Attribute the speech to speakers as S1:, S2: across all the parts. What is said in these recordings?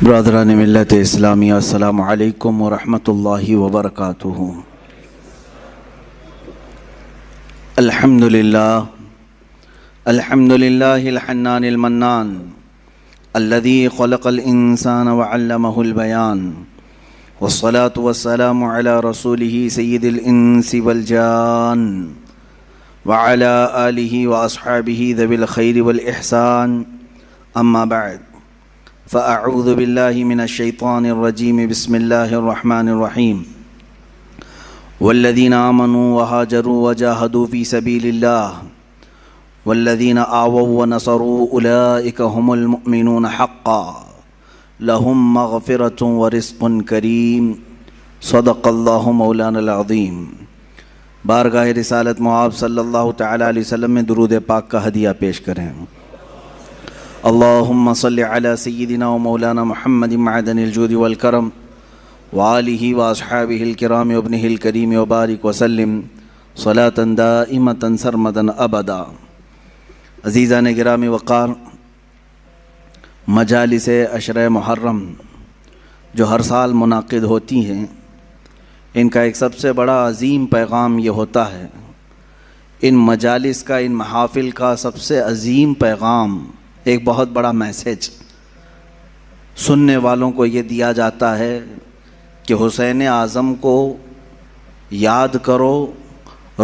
S1: برادران ملت اسلامیہ، السلام علیکم ورحمۃ اللہ وبرکاتہ۔ الحمدللہ الحنان المنان الذي خلق الانسان وعلمه البیان، والصلاة والسلام على رسوله سید الانس والجان وعلى آلہ واصحابہ ذوی الخیر والاحسان، اما بعد فأعوذ باللہ من الشیطان الرجیم، بسم اللہ الرحمن الرحیم۔ والذین آمنوا وہاجروا وجاہدوا فی سبیل اللہ والذین آووا ونصروا اولئک هم المؤمنون حقا لهم مغفرۃ ورزق کریم، صدق اللہ مولانا العظیم۔ بارگاہ رسالت مآب صلی اللہ تعالی علیہ وسلم میں درود پاک کا ہدیہ پیش کریں۔ اللہم صلی علی سیدنا و مولانا محمد معدن الجود والکرم وآلہ واصحابہ الکرام وابنہ الکریم وبارک وسلم صلاة دائمة سرمدا ابدا۔ عزیزان گرامی وقار، مجالس عشرہ محرم جو ہر سال منعقد ہوتی ہیں، ان کا ایک سب سے بڑا عظیم پیغام یہ ہوتا ہے، ان مجالس کا، ان محافل کا سب سے عظیم پیغام، ایک بہت بڑا میسیج سننے والوں کو یہ دیا جاتا ہے کہ حسین اعظم کو یاد کرو،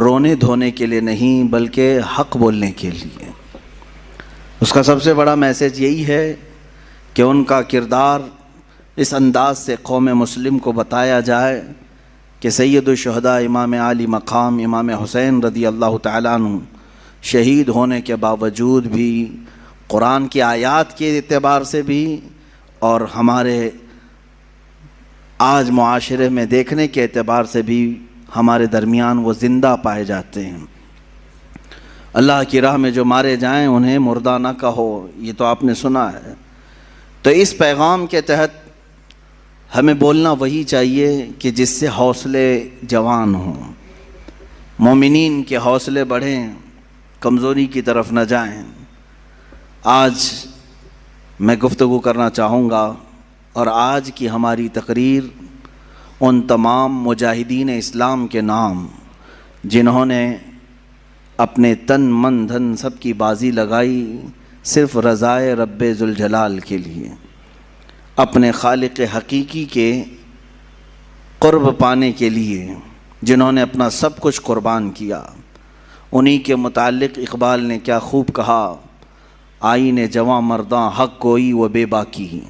S1: رونے دھونے کے لیے نہیں بلکہ حق بولنے کے لیے۔ اس کا سب سے بڑا میسیج یہی ہے کہ ان کا کردار اس انداز سے قوم مسلم کو بتایا جائے کہ سید الشہداء امام عالی مقام امام حسین رضی اللہ تعالیٰ عنہ شہید ہونے کے باوجود بھی قرآن کی آیات کے اعتبار سے بھی اور ہمارے آج معاشرے میں دیکھنے کے اعتبار سے بھی ہمارے درمیان وہ زندہ پائے جاتے ہیں۔ اللہ کی راہ میں جو مارے جائیں انہیں مردہ نہ کہو، یہ تو آپ نے سنا ہے۔ تو اس پیغام کے تحت ہمیں بولنا وہی چاہیے کہ جس سے حوصلے جوان ہوں، مومنین کے حوصلے بڑھیں، کمزوری کی طرف نہ جائیں۔ آج میں گفتگو کرنا چاہوں گا، اور آج کی ہماری تقریر ان تمام مجاہدین اسلام کے نام جنہوں نے اپنے تن من دھن سب کی بازی لگائی صرف رضائے رب ذوالجلال کے لیے، اپنے خالق حقیقی کے قرب پانے کے لیے، جنہوں نے اپنا سب کچھ قربان کیا۔ انہی کے متعلق اقبال نے کیا خوب کہا، آئین جواں مرداں حق گوئی و بے باکی،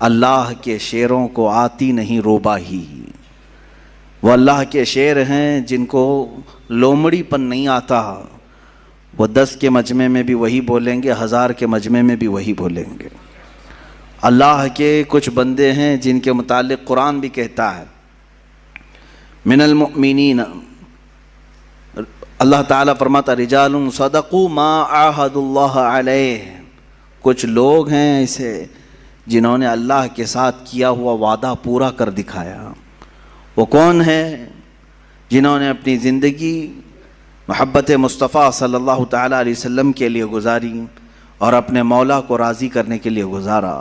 S1: اللہ کے شعروں کو آتی نہیں روباہی۔ وہ اللہ کے شعر ہیں جن کو لومڑی پن نہیں آتا، وہ 10 کے مجمع میں بھی وہی بولیں گے، 1000 کے مجمع میں بھی وہی بولیں گے۔ اللہ کے کچھ بندے ہیں جن کے متعلق قرآن بھی کہتا ہے، من المؤمنین، اللہ تعالیٰ فرماتا رجال صدقوا ما عاہدوا اللہ علیہ، کچھ لوگ ہیں ایسے جنہوں نے اللہ کے ساتھ کیا ہوا وعدہ پورا کر دکھایا۔ وہ کون ہے؟ جنہوں نے اپنی زندگی محبت مصطفیٰ صلی اللہ تعالیٰ علیہ وسلم کے لیے گزاری اور اپنے مولا کو راضی کرنے کے لیے گزارا۔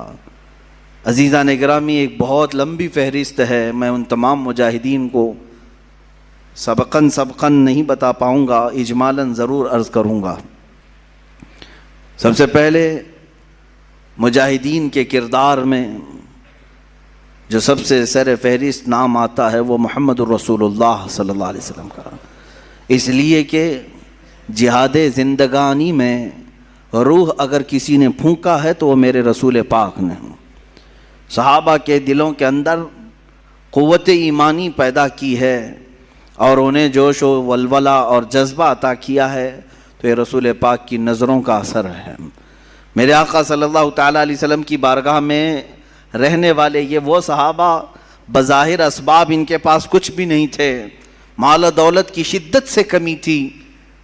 S1: عزیزان گرامی، ایک بہت لمبی فہرست ہے، میں ان تمام مجاہدین کو سبقاً نہیں بتا پاؤں گا، اجمالاً ضرور عرض کروں گا۔ سب سے پہلے مجاہدین کے کردار میں جو سب سے سر فہرست نام آتا ہے وہ محمد الرسول اللہ صلی اللہ علیہ وسلم کا، اس لیے کہ جہاد زندگانی میں روح اگر کسی نے پھونکا ہے تو وہ میرے رسول پاک نے۔ صحابہ کے دلوں کے اندر قوت ایمانی پیدا کی ہے اور انہیں جوش و ولولہ اور جذبہ عطا کیا ہے، تو یہ رسول پاک کی نظروں کا اثر ہے۔ میرے آقا صلی اللہ تعالیٰ علیہ وسلم کی بارگاہ میں رہنے والے یہ وہ صحابہ، بظاہر اسباب ان کے پاس کچھ بھی نہیں تھے، مال و دولت کی شدت سے کمی تھی،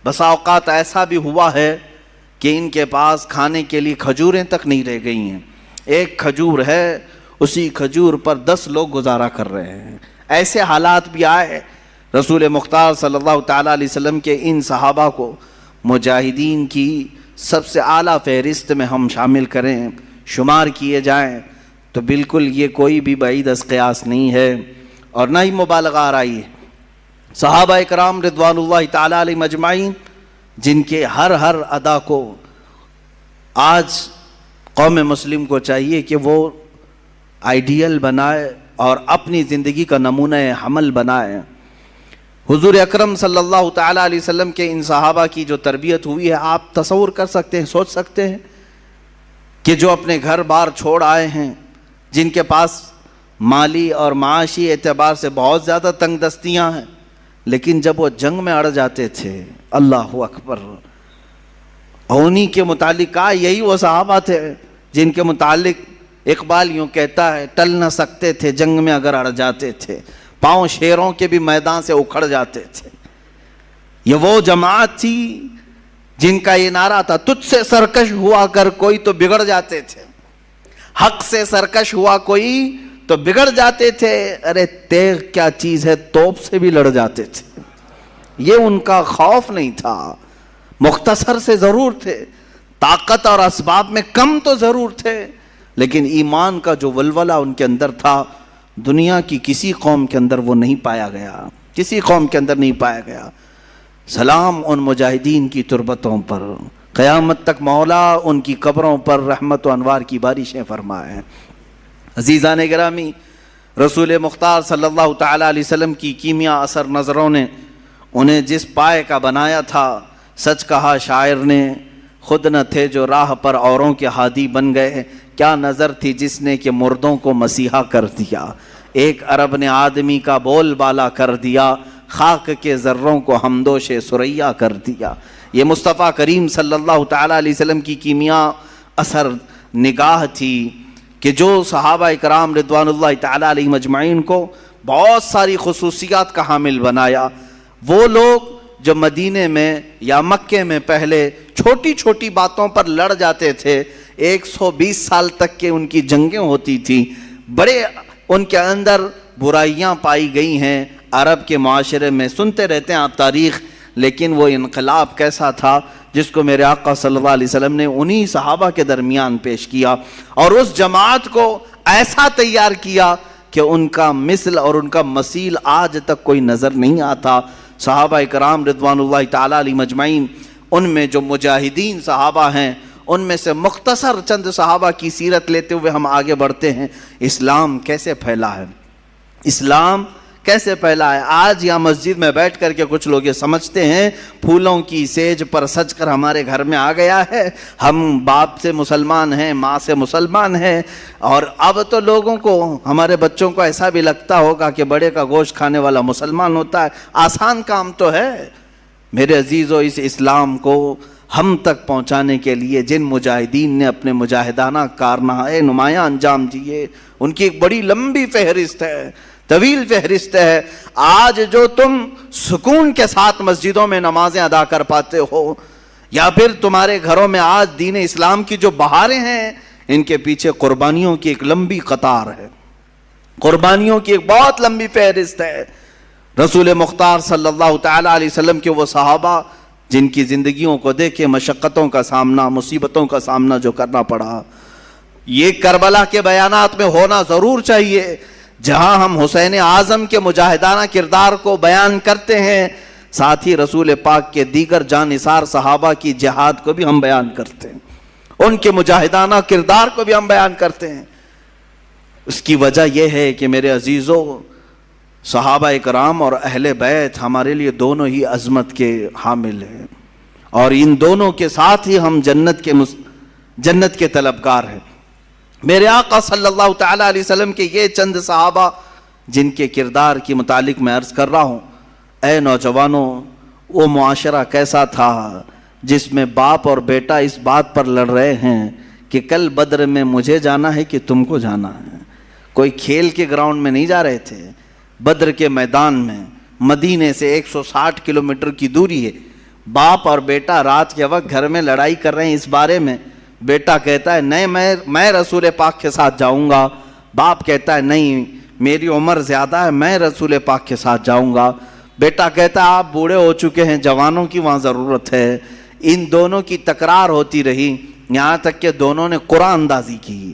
S1: بسا اوقات ایسا بھی ہوا ہے کہ ان کے پاس کھانے کے لیے کھجوریں تک نہیں رہ گئی ہیں، ایک کھجور ہے، اسی کھجور پر 10 لوگ گزارا کر رہے ہیں۔ ایسے حالات بھی آئے، رسول مختار صلی اللہ تعالیٰ علیہ وسلم کے ان صحابہ کو مجاہدین کی سب سے اعلیٰ فہرست میں ہم شامل کریں، شمار کیے جائیں، تو تو بالکل یہ کوئی بھی بعید از قیاس نہیں ہے اور نہ ہی مبالغہ آرائی ہے۔ صحابہ اکرام رضوان اللہ تعالی علیہم اجمعین جن کے ہر ادا کو آج قوم مسلم کو چاہیے کہ وہ آئیڈیل بنائے اور اپنی زندگی کا نمونہ حمل بنائے۔ حضور اکرم صلی اللہ تعالی علیہ وسلم کے ان صحابہ کی جو تربیت ہوئی ہے، آپ تصور کر سکتے ہیں، سوچ سکتے ہیں کہ جو اپنے گھر بار چھوڑ آئے ہیں، جن کے پاس مالی اور معاشی اعتبار سے بہت زیادہ تنگ دستیاں ہیں، لیکن جب وہ جنگ میں اڑ جاتے تھے، اللہ اکبر، انہی کے متعلق کہا، یہی وہ صحابہ تھے جن کے متعلق اقبال یوں کہتا ہے، ٹل نہ سکتے تھے جنگ میں اگر اڑ جاتے تھے، پاؤں شیروں کے بھی میدان سے اکھڑ جاتے تھے۔ یہ وہ جماعت تھی جن کا یہ نعرہ تھا، تجھ سے سرکش ہوا کر کوئی تو بگڑ جاتے تھے، حق سے سرکش ہوا کوئی تو بگڑ جاتے تھے، ارے تیغ کیا چیز ہے، توپ سے بھی لڑ جاتے تھے۔ یہ ان کا خوف نہیں تھا، مختصر سے ضرور تھے، طاقت اور اسباب میں کم تو ضرور تھے، لیکن ایمان کا جو ولولہ ان کے اندر تھا، دنیا کی کسی قوم کے اندر وہ نہیں پایا گیا، کسی قوم کے اندر نہیں پایا گیا۔ سلام ان مجاہدین کی تربتوں پر، قیامت تک مولا ان کی قبروں پر رحمت و انوار کی بارشیں فرمائے۔ عزیزان گرامی، رسول مختار صلی اللہ تعالی علیہ وسلم کی کیمیا اثر نظروں نے انہیں جس پائے کا بنایا تھا، سچ کہا شاعر نے، خود نہ تھے جو راہ پر اوروں کے ہادی بن گئے، کیا نظر تھی جس نے کہ مردوں کو مسیحا کر دیا، ایک عرب نے آدمی کا بول بالا کر دیا، خاک کے ذروں کو ہمدوش سریا کر دیا۔ یہ مصطفیٰ کریم صلی اللہ تعالی علیہ وسلم کی کیمیا اثر نگاہ تھی کہ جو صحابہ اکرام رضوان اللہ تعالی علیہم اجمعین کو بہت ساری خصوصیات کا حامل بنایا۔ وہ لوگ جو مدینے میں یا مکے میں پہلے چھوٹی چھوٹی باتوں پر لڑ جاتے تھے، 120 سال تک کے ان کی جنگیں ہوتی تھیں، بڑے ان کے اندر برائیاں پائی گئی ہیں، عرب کے معاشرے میں سنتے رہتے ہیں آپ تاریخ، لیکن وہ انقلاب کیسا تھا جس کو میرے آقا صلی اللہ علیہ وسلم نے انہی صحابہ کے درمیان پیش کیا، اور اس جماعت کو ایسا تیار کیا کہ ان کا مثل اور ان کا مثیل آج تک کوئی نظر نہیں آتا۔ صحابہ اکرام رضوان اللہ تعالی علیہم اجمعین، ان میں جو مجاہدین صحابہ ہیں، ان میں سے مختصر چند صحابہ کی سیرت لیتے ہوئے ہم آگے بڑھتے ہیں۔ اسلام کیسے پھیلا ہے، اسلام کیسے پھیلا ہے؟ آج یہاں مسجد میں بیٹھ کر کے کچھ لوگ یہ سمجھتے ہیں پھولوں کی سیج پر سج کر ہمارے گھر میں آ گیا ہے، ہم باپ سے مسلمان ہیں، ماں سے مسلمان ہیں، اور اب تو لوگوں کو، ہمارے بچوں کو ایسا بھی لگتا ہوگا کہ بڑے کا گوشت کھانے والا مسلمان ہوتا ہے۔ آسان کام تو ہے میرے عزیزو، اس اسلام کو ہم تک پہنچانے کے لیے جن مجاہدین نے اپنے مجاہدانہ کارنامے نمایاں انجام دیے، ان کی ایک بڑی لمبی فہرست ہے، طویل فہرست ہے۔ آج جو تم سکون کے ساتھ مسجدوں میں نمازیں ادا کر پاتے ہو، یا پھر تمہارے گھروں میں آج دین اسلام کی جو بہاریں ہیں، ان کے پیچھے قربانیوں کی ایک لمبی قطار ہے، قربانیوں کی ایک بہت لمبی فہرست ہے۔ رسول مختار صلی اللہ تعالی علیہ وسلم کے وہ صحابہ جن کی زندگیوں کو دیکھے مشقتوں کا سامنا، مصیبتوں کا سامنا جو کرنا پڑا، یہ کربلا کے بیانات میں ہونا ضرور چاہیے، جہاں ہم حسین اعظم کے مجاہدانہ کردار کو بیان کرتے ہیں، ساتھ ہی رسول پاک کے دیگر جانثار صحابہ کی جہاد کو بھی ہم بیان کرتے ہیں، ان کے مجاہدانہ کردار کو بھی ہم بیان کرتے ہیں۔ اس کی وجہ یہ ہے کہ میرے عزیزو، صحابہ اکرام اور اہل بیت ہمارے لیے دونوں ہی عظمت کے حامل ہیں، اور ان دونوں کے ساتھ ہی ہم جنت کے طلبگار ہیں۔ میرے آقا صلی اللہ تعالی علیہ وسلم کے یہ چند صحابہ جن کے کردار کے متعلق میں عرض کر رہا ہوں، اے نوجوانوں، وہ معاشرہ کیسا تھا جس میں باپ اور بیٹا اس بات پر لڑ رہے ہیں کہ کل بدر میں مجھے جانا ہے کہ تم کو جانا ہے۔ کوئی کھیل کے گراؤنڈ میں نہیں جا رہے تھے، بدر کے میدان میں، مدینے سے 160 کلومیٹر کی دوری ہے، باپ اور بیٹا رات کے وقت گھر میں لڑائی کر رہے ہیں اس بارے میں۔ بیٹا کہتا ہے نہیں میں رسول پاک کے ساتھ جاؤں گا، باپ کہتا ہے نہیں میری عمر زیادہ ہے، میں رسول پاک کے ساتھ جاؤں گا۔ بیٹا کہتا ہے آپ بوڑھے ہو چکے ہیں، جوانوں کی وہاں ضرورت ہے۔ ان دونوں کی تکرار ہوتی رہی، یہاں تک کہ دونوں نے قرآن اندازی کی،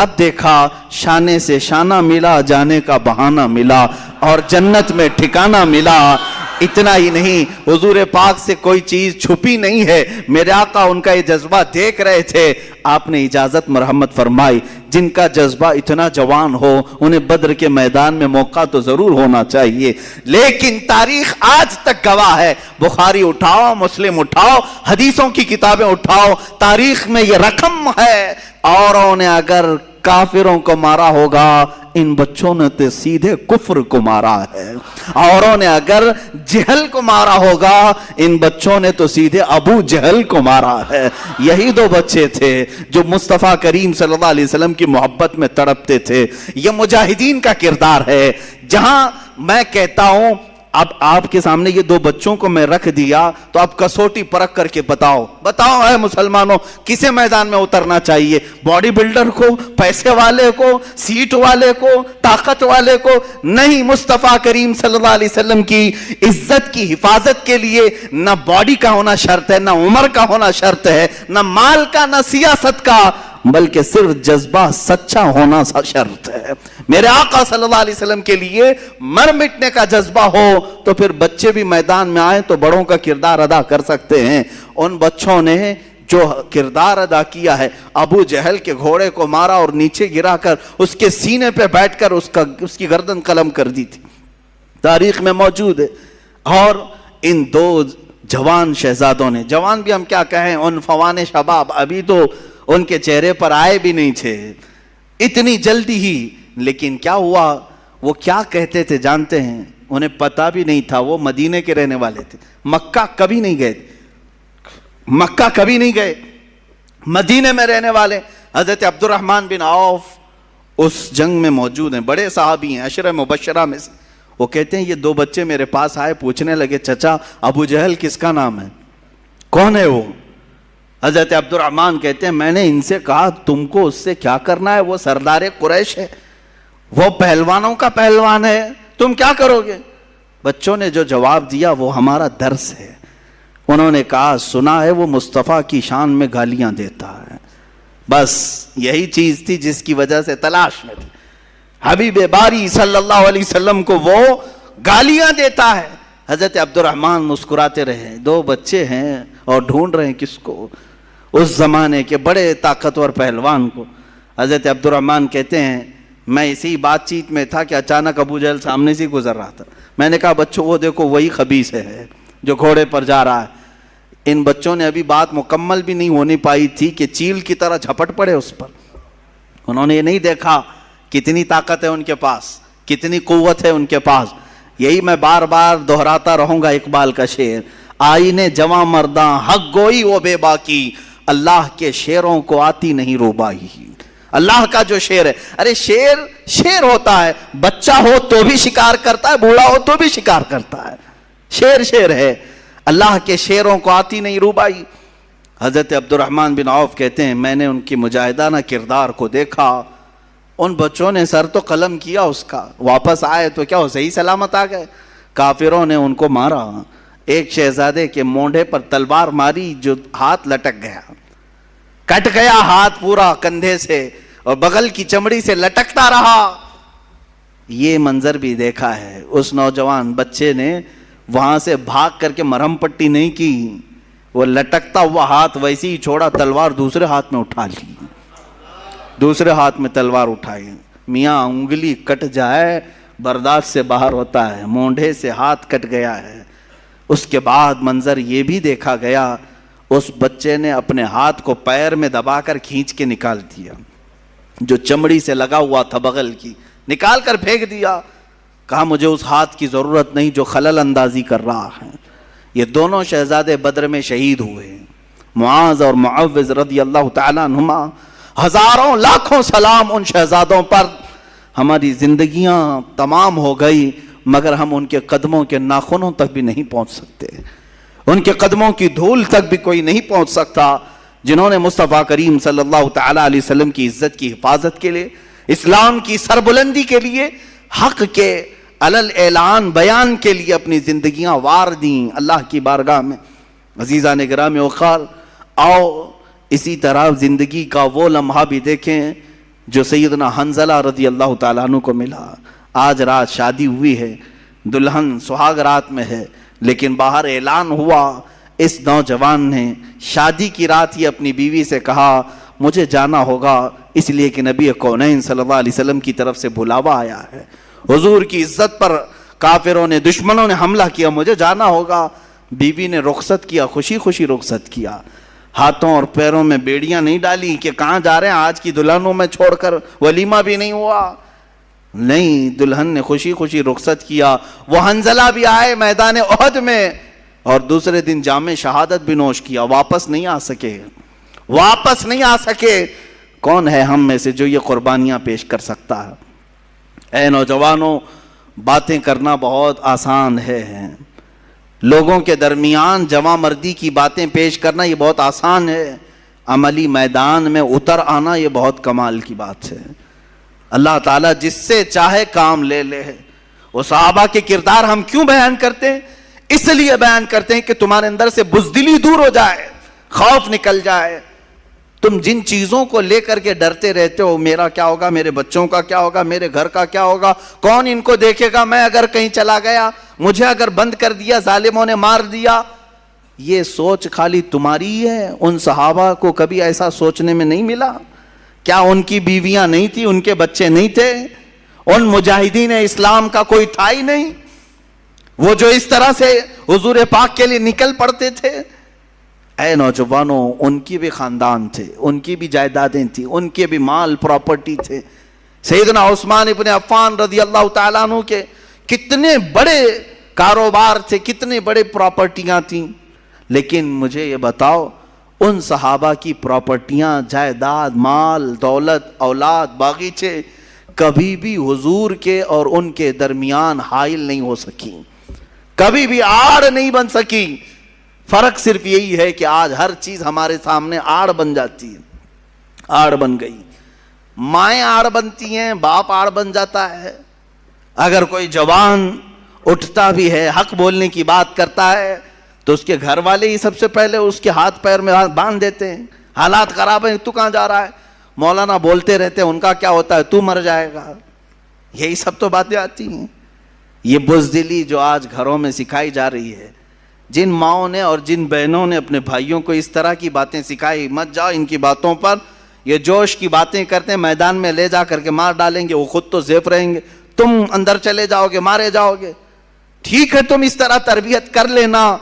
S1: اب دیکھا شانے سے شانہ ملا، جانے کا بہانہ ملا اور جنت میں ٹھکانہ ملا۔ اتنا ہی نہیں، حضور پاک سے کوئی چیز چھپی نہیں ہے، میرے آقا ان کا یہ جذبہ دیکھ رہے تھے، آپ نے اجازت مرحمت فرمائی جن کا جذبہ اتنا جوان ہو انہیں بدر کے میدان میں موقع تو ضرور ہونا چاہیے، لیکن تاریخ آج تک گواہ ہے، بخاری اٹھاؤ، مسلم اٹھاؤ، حدیثوں کی کتابیں اٹھاؤ، تاریخ میں یہ رقم ہے، اوروں نے اگر کافروں کو مارا ہوگا ان بچوں نے تو سیدھے کفر کو مارا ہے، اوروں نے اگر جہل کو مارا ہوگا ان بچوں نے تو سیدھے ابو جہل کو مارا ہے۔ یہی دو بچے تھے جو مصطفیٰ کریم صلی اللہ علیہ وسلم کی محبت میں تڑپتے تھے۔ یہ مجاہدین کا کردار ہے۔ جہاں میں کہتا ہوں اب آپ کے سامنے یہ دو بچوں کو میں رکھ دیا تو آپ کسوٹی پرکھ کر کے بتاؤ اے مسلمانوں کسے میدان میں اترنا چاہیے؟ باڈی بلڈر کو، پیسے والے کو، سیٹ والے کو، طاقت والے کو؟ نہیں، مصطفیٰ کریم صلی اللہ علیہ وسلم کی عزت کی حفاظت کے لیے نہ باڈی کا ہونا شرط ہے، نہ عمر کا ہونا شرط ہے، نہ مال کا، نہ سیاست کا، بلکہ صرف جذبہ سچا ہونا شرط ہے۔ میرے آقا صلی اللہ علیہ وسلم کے لیے مر مٹنے کا جذبہ ہو تو پھر بچے بھی میدان میں آئیں تو بڑوں کا کردار ادا کر سکتے ہیں۔ ان بچوں نے جو کردار ادا کیا ہے، ابو جہل کے گھوڑے کو مارا اور نیچے گرا کر اس کے سینے پہ بیٹھ کر اس کی گردن قلم کر دی تھی، تاریخ میں موجود ہے۔ اور ان دو جوان شہزادوں نے، جوان بھی ہم کیا کہیں، ان فوان شباب، ابھی تو ان کے چہرے پر آئے بھی نہیں تھے اتنی جلدی ہی، لیکن کیا ہوا، وہ کیا کہتے تھے جانتے ہیں؟ انہیں پتا بھی نہیں تھا وہ مدینے کے رہنے والے تھے، مکہ کبھی نہیں گئے، مکہ کبھی نہیں گئے، مدینے میں رہنے والے۔ حضرت عبد الرحمن بن عوف اس جنگ میں موجود ہیں، بڑے صحابی ہیں، عشرہ مبشرہ میں سے۔ وہ کہتے ہیں یہ دو بچے میرے پاس آئے، پوچھنے لگے چچا ابو جہل کس کا نام ہے، کون ہے وہ؟ حضرت عبد الرحمن کہتے ہیں میں نے ان سے کہا تم کو اس سے کیا کرنا ہے، وہ سردار قریش ہے، وہ پہلوانوں کا پہلوان ہے، تم کیا کرو گے؟ بچوں نے جو جواب دیا وہ ہمارا درس ہے۔ انہوں نے کہا سنا ہے وہ مصطفیٰ کی شان میں گالیاں دیتا ہے، بس یہی چیز تھی جس کی وجہ سے تلاش میں تھی، حبیب باری صلی اللہ علیہ وسلم کو وہ گالیاں دیتا ہے۔ حضرت عبد الرحمن مسکراتے رہے، دو بچے ہیں اور ڈھونڈ رہے ہیں کس کو، اس زمانے کے بڑے طاقتور پہلوان کو۔ حضرت عبد الرحمن کہتے ہیں میں اسی بات چیت میں تھا کہ اچانک ابو جہل سامنے سے گزر رہا تھا، میں نے کہا بچوں وہ دیکھو وہی خبیث ہے جو گھوڑے پر جا رہا ہے۔ ان بچوں نے ابھی بات مکمل بھی نہیں ہونی پائی تھی کہ چیل کی طرح جھپٹ پڑے اس پر۔ انہوں نے یہ نہیں دیکھا کتنی طاقت ہے ان کے پاس، کتنی قوت ہے ان کے پاس۔ یہی میں بار بار دہراتا رہوں گا اقبال کا شعر، آئینے جواں مرداں حق گوئی وہ بے باکی، اللہ کے شیروں کو آتی نہیں روبائی۔ اللہ کا جو شیر ہے، ارے شیر ہوتا ہے، بچہ ہو تو بھی شکار کرتا ہے، بوڑھا ہو تو بھی شکار کرتا ہے، شیر ہے، اللہ کے شیروں کو آتی نہیں روبائی۔ حضرت عبد الرحمن بن عوف کہتے ہیں میں نے ان کی مجاہدانہ کردار کو دیکھا، ان بچوں نے سر تو قلم کیا اس کا، واپس آئے تو کیا وہ صحیح سلامت آ گئے؟ کافروں نے ان کو مارا، ایک شہزادے کے مونڈے پر تلوار ماری جو ہاتھ لٹک گیا، کٹ گیا ہاتھ پورا کندھے سے اور بغل کی چمڑی سے لٹکتا رہا۔ یہ منظر بھی دیکھا ہے، اس نوجوان بچے نے وہاں سے بھاگ کر کے مرہم پٹی نہیں کی، وہ لٹکتا ہوا ہاتھ ویسے ہی چھوڑا، تلوار دوسرے ہاتھ میں اٹھا لی، دوسرے ہاتھ میں تلوار اٹھائی۔ میاں انگلی کٹ جائے برداشت سے باہر ہوتا ہے، مونڈے سے ہاتھ کٹ گیا ہے۔ اس کے بعد منظر یہ بھی دیکھا گیا، اس بچے نے اپنے ہاتھ کو پیر میں دبا کر کھینچ کے نکال دیا، جو چمڑی سے لگا ہوا تھا بغل کی، نکال کر پھینک دیا، کہا مجھے اس ہاتھ کی ضرورت نہیں جو خلل اندازی کر رہا ہے۔ یہ دونوں شہزادے بدر میں شہید ہوئے، معاذ اور معوذ رضی اللہ تعالیٰ عنہما۔ ہزاروں لاکھوں سلام ان شہزادوں پر۔ ہماری زندگیاں تمام ہو گئی مگر ہم ان کے قدموں کے ناخنوں تک بھی نہیں پہنچ سکتے، ان کے قدموں کی دھول تک بھی کوئی نہیں پہنچ سکتا جنہوں نے مصطفیٰ کریم صلی اللہ تعالیٰ علیہ وسلم کی عزت کی حفاظت کے لیے، اسلام کی سربلندی کے لیے، حق کے علل اعلان بیان کے لیے اپنی زندگیاں وار دیں اللہ کی بارگاہ میں۔ عزیزان گرامی وقار، آؤ اسی طرح زندگی کا وہ لمحہ بھی دیکھیں جو سیدنا حنظلہ رضی اللہ تعالیٰ عنہ کو ملا. آج رات شادی ہوئی ہے, دلہن سہاگ رات میں ہے, لیکن باہر اعلان ہوا, اس نوجوان نے شادی کی رات ہی اپنی بیوی سے کہا مجھے جانا ہوگا, اس لیے کہ نبی کونین صلی اللہ علیہ وسلم کی طرف سے بلاوا آیا ہے, حضور کی عزت پر کافروں نے, دشمنوں نے حملہ کیا, مجھے جانا ہوگا. بیوی نے رخصت کیا, خوشی خوشی رخصت کیا, ہاتھوں اور پیروں میں بیڑیاں نہیں ڈالی کہ کہاں جا رہے ہیں, آج کی دلہنوں میں چھوڑ کر ولیمہ بھی نہیں ہوا. نہیں, دلہن نے خوشی خوشی رخصت کیا. وہ حنظلہ بھی آئے میدان احد میں, اور دوسرے دن جام شہادت بھی نوش کیا. واپس نہیں آ سکے, واپس نہیں آ سکے. کون ہے ہم میں سے جو یہ قربانیاں پیش کر سکتا ہے؟ اے نوجوانوں, باتیں کرنا بہت آسان ہے, لوگوں کے درمیان جواں مردی کی باتیں پیش کرنا یہ بہت آسان ہے, عملی میدان میں اتر آنا یہ بہت کمال کی بات ہے. اللہ تعالیٰ جس سے چاہے کام لے لے. وہ صحابہ کے کردار ہم کیوں بیان کرتے ہیں؟ اس لیے بیان کرتے ہیں کہ تمہارے اندر سے بزدلی دور ہو جائے, خوف نکل جائے. تم جن چیزوں کو لے کر کے ڈرتے رہتے ہو, میرا کیا ہوگا, میرے بچوں کا کیا ہوگا, میرے گھر کا کیا ہوگا, کون ان کو دیکھے گا, میں اگر کہیں چلا گیا, مجھے اگر بند کر دیا, ظالموں نے مار دیا, یہ سوچ خالی تمہاری ہے. ان صحابہ کو کبھی ایسا سوچنے میں نہیں ملا؟ کیا ان کی بیویاں نہیں تھی, ان کے بچے نہیں تھے؟ ان مجاہدین اسلام کا کوئی تھا ہی نہیں, وہ جو اس طرح سے حضور پاک کے لیے نکل پڑتے تھے. اے نوجوانوں, ان کی بھی خاندان تھے, ان کی بھی جائیدادیں تھیں, ان کے بھی مال پراپرٹی تھے. سیدنا عثمان ابن عفان رضی اللہ تعالیٰ عنہ کے کتنے بڑے کاروبار تھے, کتنے بڑے پراپرٹیاں تھیں. لیکن مجھے یہ بتاؤ, ان صحابہ کی پراپرٹیاں, جائیداد, مال, دولت, اولاد, باغیچے کبھی بھی حضور کے اور ان کے درمیان حائل نہیں ہو سکی, کبھی بھی آڑ نہیں بن سکی. فرق صرف یہی ہے کہ آج ہر چیز ہمارے سامنے آڑ بن جاتی ہے, آڑ بن گئی. مائیں آڑ بنتی ہیں, باپ آڑ بن جاتا ہے. اگر کوئی جوان اٹھتا بھی ہے, حق بولنے کی بات کرتا ہے, تو اس کے گھر والے ہی سب سے پہلے اس کے ہاتھ پیر میں باندھ دیتے ہیں. حالات خراب ہیں, تو کہاں جا رہا ہے, مولانا بولتے رہتے ہیں, ان کا کیا ہوتا ہے, تو مر جائے گا. یہی سب تو باتیں آتی ہیں. یہ بزدلی جو آج گھروں میں سکھائی جا رہی ہے, جن ماؤں نے اور جن بہنوں نے اپنے بھائیوں کو اس طرح کی باتیں سکھائی, مت جاؤ ان کی باتوں پر, یہ جوش کی باتیں کرتے ہیں, میدان میں لے جا کر کے مار ڈالیں گے, وہ خود تو زیف رہیں گے, تم اندر چلے جاؤ گے, مارے جاؤ گے. ٹھیک ہے, تم اس طرح تربیت کر لینا,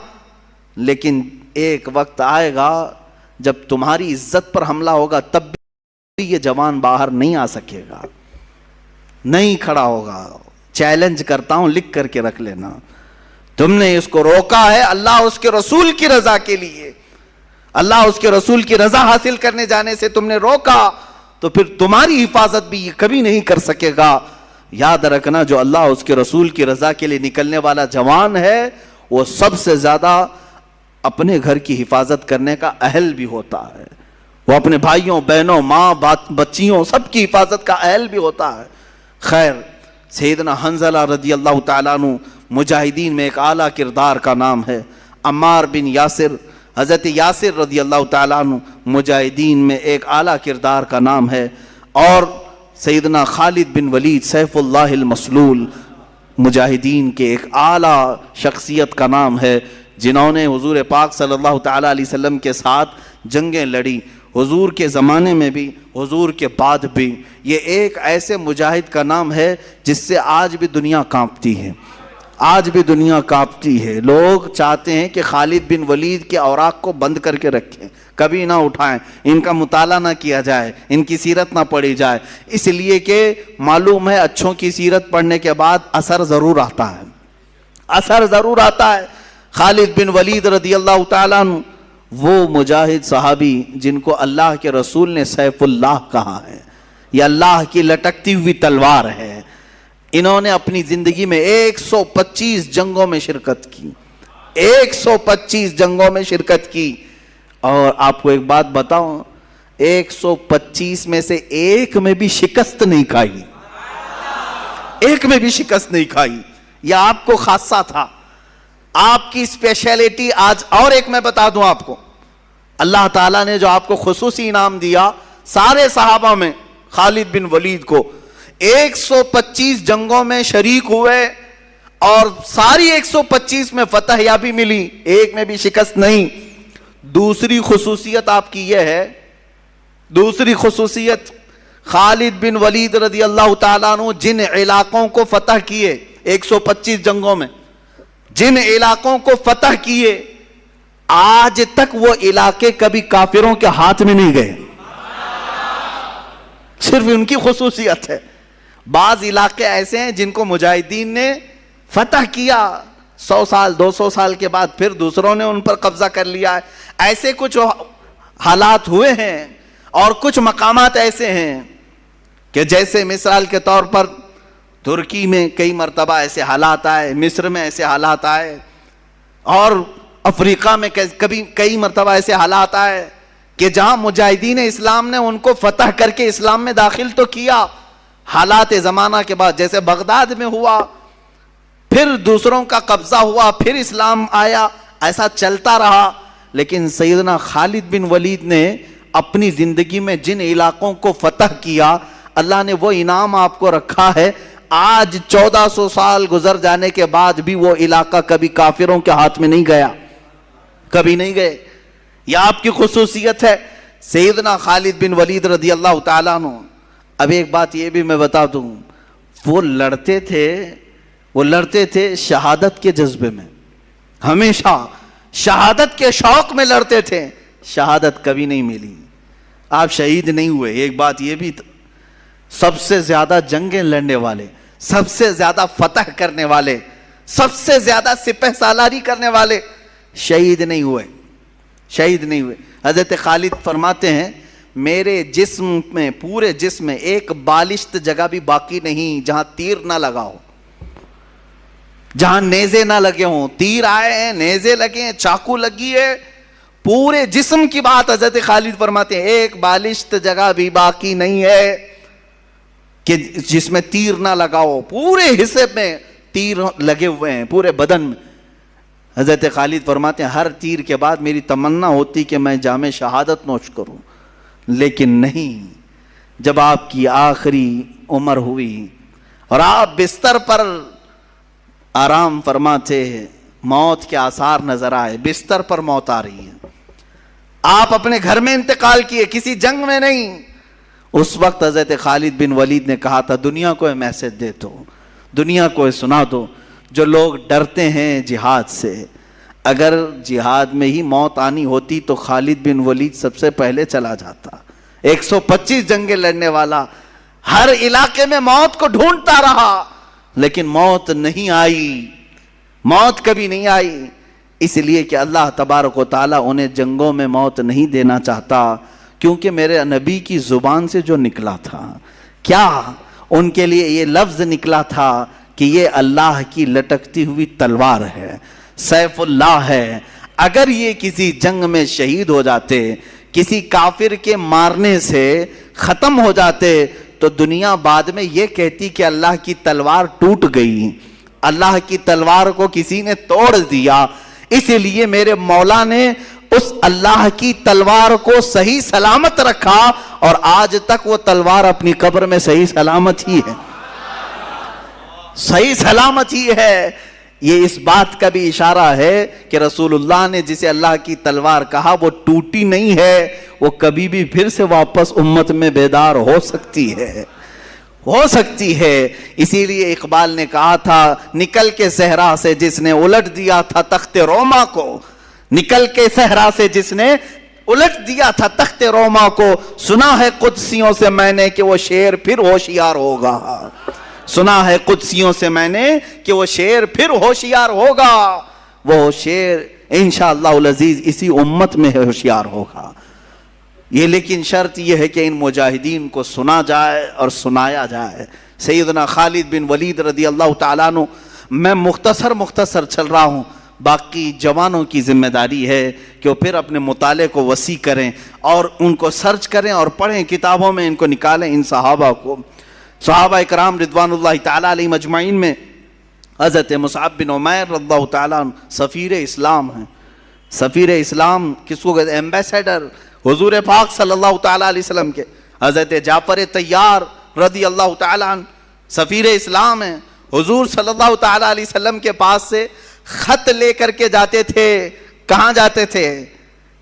S1: لیکن ایک وقت آئے گا جب تمہاری عزت پر حملہ ہوگا, تب بھی یہ جوان باہر نہیں آ سکے گا, نہیں کھڑا ہوگا. چیلنج کرتا ہوں, لکھ کر کے رکھ لینا. تم نے اس کو روکا ہے اللہ اس کے رسول کی رضا کے لیے, اللہ اس کے رسول کی رضا حاصل کرنے جانے سے تم نے روکا, تو پھر تمہاری حفاظت بھی یہ کبھی نہیں کر سکے گا. یاد رکھنا, جو اللہ اس کے رسول کی رضا کے لیے نکلنے والا جوان ہے, وہ سب سے زیادہ اپنے گھر کی حفاظت کرنے کا اہل بھی ہوتا ہے. وہ اپنے بھائیوں, بہنوں, ماں, بچیوں سب کی حفاظت کا اہل بھی ہوتا ہے. خیر, سیدنا حنظلہ رضی اللہ تعالیٰ عنہ مجاہدین میں ایک اعلیٰ کردار کا نام ہے. عمار بن یاسر, حضرت یاسر رضی اللہ تعالیٰ عنہ مجاہدین میں ایک اعلیٰ کردار کا نام ہے. اور سیدنا خالد بن ولید سیف اللہ المسلول مجاہدین کے ایک اعلیٰ شخصیت کا نام ہے, جنہوں نے حضور پاک صلی اللہ تعالیٰ علیہ وسلم کے ساتھ جنگیں لڑی, حضور کے زمانے میں بھی, حضور کے بعد بھی. یہ ایک ایسے مجاہد کا نام ہے جس سے آج بھی دنیا کانپتی ہے, آج بھی دنیا کانپتی ہے. لوگ چاہتے ہیں کہ خالد بن ولید کے اوراق کو بند کر کے رکھیں, کبھی نہ اٹھائیں, ان کا مطالعہ نہ کیا جائے, ان کی سیرت نہ پڑھی جائے, اس لیے کہ معلوم ہے اچھوں کی سیرت پڑھنے کے بعد اثر ضرور آتا ہے, اثر ضرور آتا ہے. خالد بن ولید رضی اللہ تعالیٰ عنہ وہ مجاہد صحابی جن کو اللہ کے رسول نے سیف اللہ کہا ہے, یہ اللہ کی لٹکتی ہوئی تلوار ہے. انہوں نے اپنی زندگی میں 125 جنگوں میں شرکت کی, 125 جنگوں میں شرکت کی. اور آپ کو ایک بات بتاؤں, 125 میں سے ایک میں بھی شکست نہیں کھائی, ایک میں بھی شکست نہیں کھائی. یہ آپ کو خاصہ تھا, آپ کی اسپیشلٹی. آج اور ایک میں بتا دوں آپ کو, اللہ تعالیٰ نے جو آپ کو خصوصی انعام دیا, سارے صحابہ میں خالد بن ولید کو 125 جنگوں میں شریک ہوئے اور ساری 125 میں فتح یابی ملی، ایک میں بھی شکست نہیں۔ دوسری خصوصیت آپ کی یہ ہے، دوسری خصوصیت خالد بن ولید رضی اللہ تعالیٰ عنہ جن علاقوں کو فتح کیے 125 جنگوں میں، جن علاقوں کو فتح کیے، آج تک وہ علاقے کبھی کافروں کے ہاتھ میں نہیں گئے، صرف ان کی خصوصیت ہے۔ بعض علاقے ایسے ہیں جن کو مجاہدین نے فتح کیا، 100 سال 200 سال کے بعد پھر دوسروں نے ان پر قبضہ کر لیا ہے، ایسے کچھ حالات ہوئے ہیں۔ اور کچھ مقامات ایسے ہیں کہ جیسے مثال کے طور پر ترکی میں کئی مرتبہ ایسے حالات آئے، مصر میں ایسے حالات آئے، اور افریقہ میں کئی مرتبہ ایسے حالات آئے کہ جہاں مجاہدین اسلام نے ان کو فتح کر کے اسلام میں داخل تو کیا، حالات زمانہ کے بعد جیسے بغداد میں ہوا، پھر دوسروں کا قبضہ ہوا، پھر اسلام آیا، ایسا چلتا رہا۔ لیکن سیدنا خالد بن ولید نے اپنی زندگی میں جن علاقوں کو فتح کیا، اللہ نے وہ انعام آپ کو رکھا ہے۔ آج 1400 سال گزر جانے کے بعد بھی وہ علاقہ کبھی کافروں کے ہاتھ میں نہیں گیا، کبھی نہیں گئے۔ یہ آپ کی خصوصیت ہے سیدنا خالد بن ولید رضی اللہ تعالیٰ عنہ۔ اب ایک بات یہ بھی میں بتا دوں، وہ لڑتے تھے شہادت کے جذبے میں، ہمیشہ شہادت کے شوق میں لڑتے تھے، شہادت کبھی نہیں ملی، آپ شہید نہیں ہوئے۔ ایک بات یہ بھی، سب سے زیادہ جنگیں لڑنے والے، سب سے زیادہ فتح کرنے والے، سب سے زیادہ سپہ سالاری کرنے والے شہید نہیں ہوئے، شہید نہیں ہوئے۔ حضرت خالد فرماتے ہیں میرے جسم میں، پورے جسم میں ایک بالشت جگہ بھی باقی نہیں جہاں تیر نہ لگا ہو، جہاں نیزے نہ لگے ہوں۔ تیر آئے ہیں، نیزے لگے ہیں، چاقو لگی ہے، پورے جسم کی بات حضرت خالد فرماتے ہیں ایک بالشت جگہ بھی باقی نہیں ہے کہ جس میں تیر نہ لگا ہو، پورے حصے میں تیر لگے ہوئے ہیں، پورے بدن میں۔ حضرت خالد فرماتے ہیں ہر تیر کے بعد میری تمنا ہوتی کہ میں جام شہادت نوش کروں، لیکن نہیں۔ جب آپ کی آخری عمر ہوئی اور آپ بستر پر آرام فرماتے، موت کے آثار نظر آئے، بستر پر موت آ رہی ہے، آپ اپنے گھر میں انتقال کیے، کسی جنگ میں نہیں۔ اس وقت حضرت خالد بن ولید نے کہا تھا دنیا کو میسج دے دو، دنیا کو سنا دو، جو لوگ ڈرتے ہیں جہاد سے، اگر جہاد میں ہی موت آنی ہوتی تو خالد بن ولید سب سے پہلے چلا جاتا۔ 125 جنگیں لڑنے والا، ہر علاقے میں موت کو ڈھونڈتا رہا، لیکن موت نہیں آئی، موت کبھی نہیں آئی، اس لیے کہ اللہ تبارک و تعالیٰ انہیں جنگوں میں موت نہیں دینا چاہتا، کیونکہ میرے نبی کی زبان سے جو نکلا تھا، کیا ان کے لیے یہ لفظ نکلا تھا کہ یہ اللہ کی لٹکتی ہوئی تلوار ہے، سیف اللہ ہے۔ اگر یہ کسی جنگ میں شہید ہو جاتے، کسی کافر کے مارنے سے ختم ہو جاتے، تو دنیا بعد میں یہ کہتی کہ اللہ کی تلوار ٹوٹ گئی، اللہ کی تلوار کو کسی نے توڑ دیا۔ اس لیے میرے مولا نے اس اللہ کی تلوار کو صحیح سلامت رکھا، اور آج تک وہ تلوار اپنی قبر میں صحیح سلامت ہی ہے، صحیح سلامت ہی ہے۔ یہ اس بات کا بھی اشارہ ہے کہ رسول اللہ نے جسے اللہ کی تلوار کہا وہ ٹوٹی نہیں ہے، وہ کبھی بھی پھر سے واپس امت میں بیدار ہو سکتی ہے، ہو سکتی ہے۔ اسی لیے اقبال نے کہا تھا نکل کے صحرا سے جس نے الٹ دیا تھا تخت روما کو، نکل کے صحرا سے جس نے الٹ دیا تھا تخت روما کو، سنا ہے قدسیوں سے میں نے کہ وہ شیر پھر ہوشیار ہوگا، سنا ہے قدسیوں سے میں نے کہ وہ شیر پھر ہوشیار ہوگا، وہ شیر انشاءاللہ العزیز اسی امت میں ہوشیار ہوگا۔ یہ لیکن شرط یہ ہے کہ ان مجاہدین کو سنا جائے اور سنایا جائے۔ سیدنا خالد بن ولید رضی اللہ تعالیٰ عنہ، میں مختصر چل رہا ہوں، باقی جوانوں کی ذمہ داری ہے کہ وہ پھر اپنے مطالعے کو وسیع کریں اور ان کو سرچ کریں اور پڑھیں، کتابوں میں ان کو نکالیں، ان صحابہ کو۔ صحابہ اکرام رضوان اللہ تعالیٰ علیہ مجمعین میں حضرت مصعب بن عمیر رضی اللہ تعالیٰ عنہ سفیر اسلام ہیں۔ سفیر اسلام کس کو کہتے ہیں؟ ایمبیسیڈر حضور پاک صلی اللہ تعالیٰ علیہ وسلم کے۔ حضرت جعفر طیار رضی اللہ تعالیٰ عنہ سفیر اسلام ہیں، حضور صلی اللہ تعالیٰ علیہ وسلم کے پاس سے خط لے کر کے جاتے تھے. کہاں جاتے تھے؟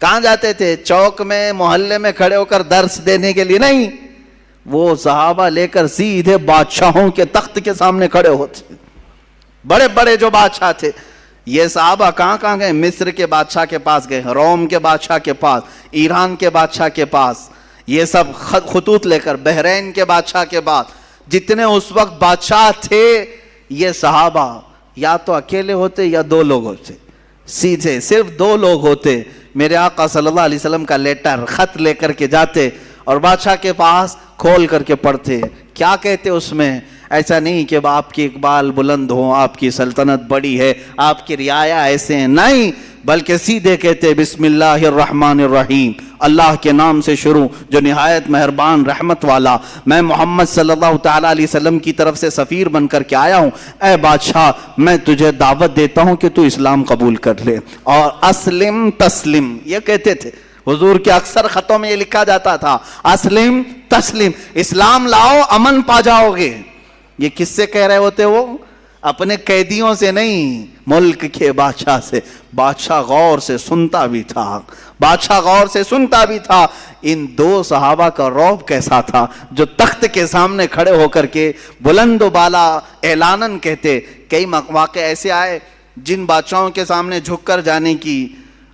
S1: کہاں جاتے تھے؟ چوک میں، محلے میں کھڑے ہو کر درس دینے کے لیے نہیں، وہ صحابہ لے کر سیدھے بادشاہوں کے تخت کے سامنے کھڑے ہوتے. بڑے بڑے جو بادشاہ تھے، یہ صحابہ کہاں کہاں گئے؟ مصر کے بادشاہ کے پاس گئے، روم کے بادشاہ کے پاس، ایران کے بادشاہ کے پاس، یہ سب خطوط لے کر بحرین کے بادشاہ کے پاس. جتنے اس وقت بادشاہ تھے یہ صحابہ یا تو اکیلے ہوتے یا دو لوگ ہوتے، سیدھے صرف دو لوگ ہوتے. میرے آقا صلی اللہ علیہ وسلم کا لیٹر خط لے کر کے جاتے اور بادشاہ کے پاس کھول کر کے پڑھتے. کیا کہتے اس میں؟ ایسا نہیں کہ آپ کی اقبال بلند ہو، آپ کی سلطنت بڑی ہے، آپ کی رعایا ایسے ہیں، نہیں، بلکہ سیدھے کہتے بسم اللہ الرحمن الرحیم، اللہ کے نام سے شروع جو نہایت مہربان رحمت والا. میں محمد صلی اللہ تعالیٰ علیہ وسلم کی طرف سے سفیر بن کر کے آیا ہوں. اے بادشاہ، میں تجھے دعوت دیتا ہوں کہ تو اسلام قبول کر لے، اور اسلم تسلم یہ کہتے تھے. حضور کے اکثر خطوں میں یہ لکھا جاتا تھا اسلم تسلم، اسلام لاؤ امن پا جاؤ گے. یہ کس سے کہہ رہے ہوتے؟ وہ اپنے قیدیوں سے نہیں، ملک کے بادشاہ سے. بادشاہ غور سے سنتا بھی تھا، بادشاہ غور سے سنتا بھی تھا. ان دو صحابہ کا رعب کیسا تھا جو تخت کے سامنے کھڑے ہو کر کے بلند و بالا اعلاناً کہتے. کئی مواقع ایسے آئے جن بادشاہوں کے سامنے جھک کر جانے کی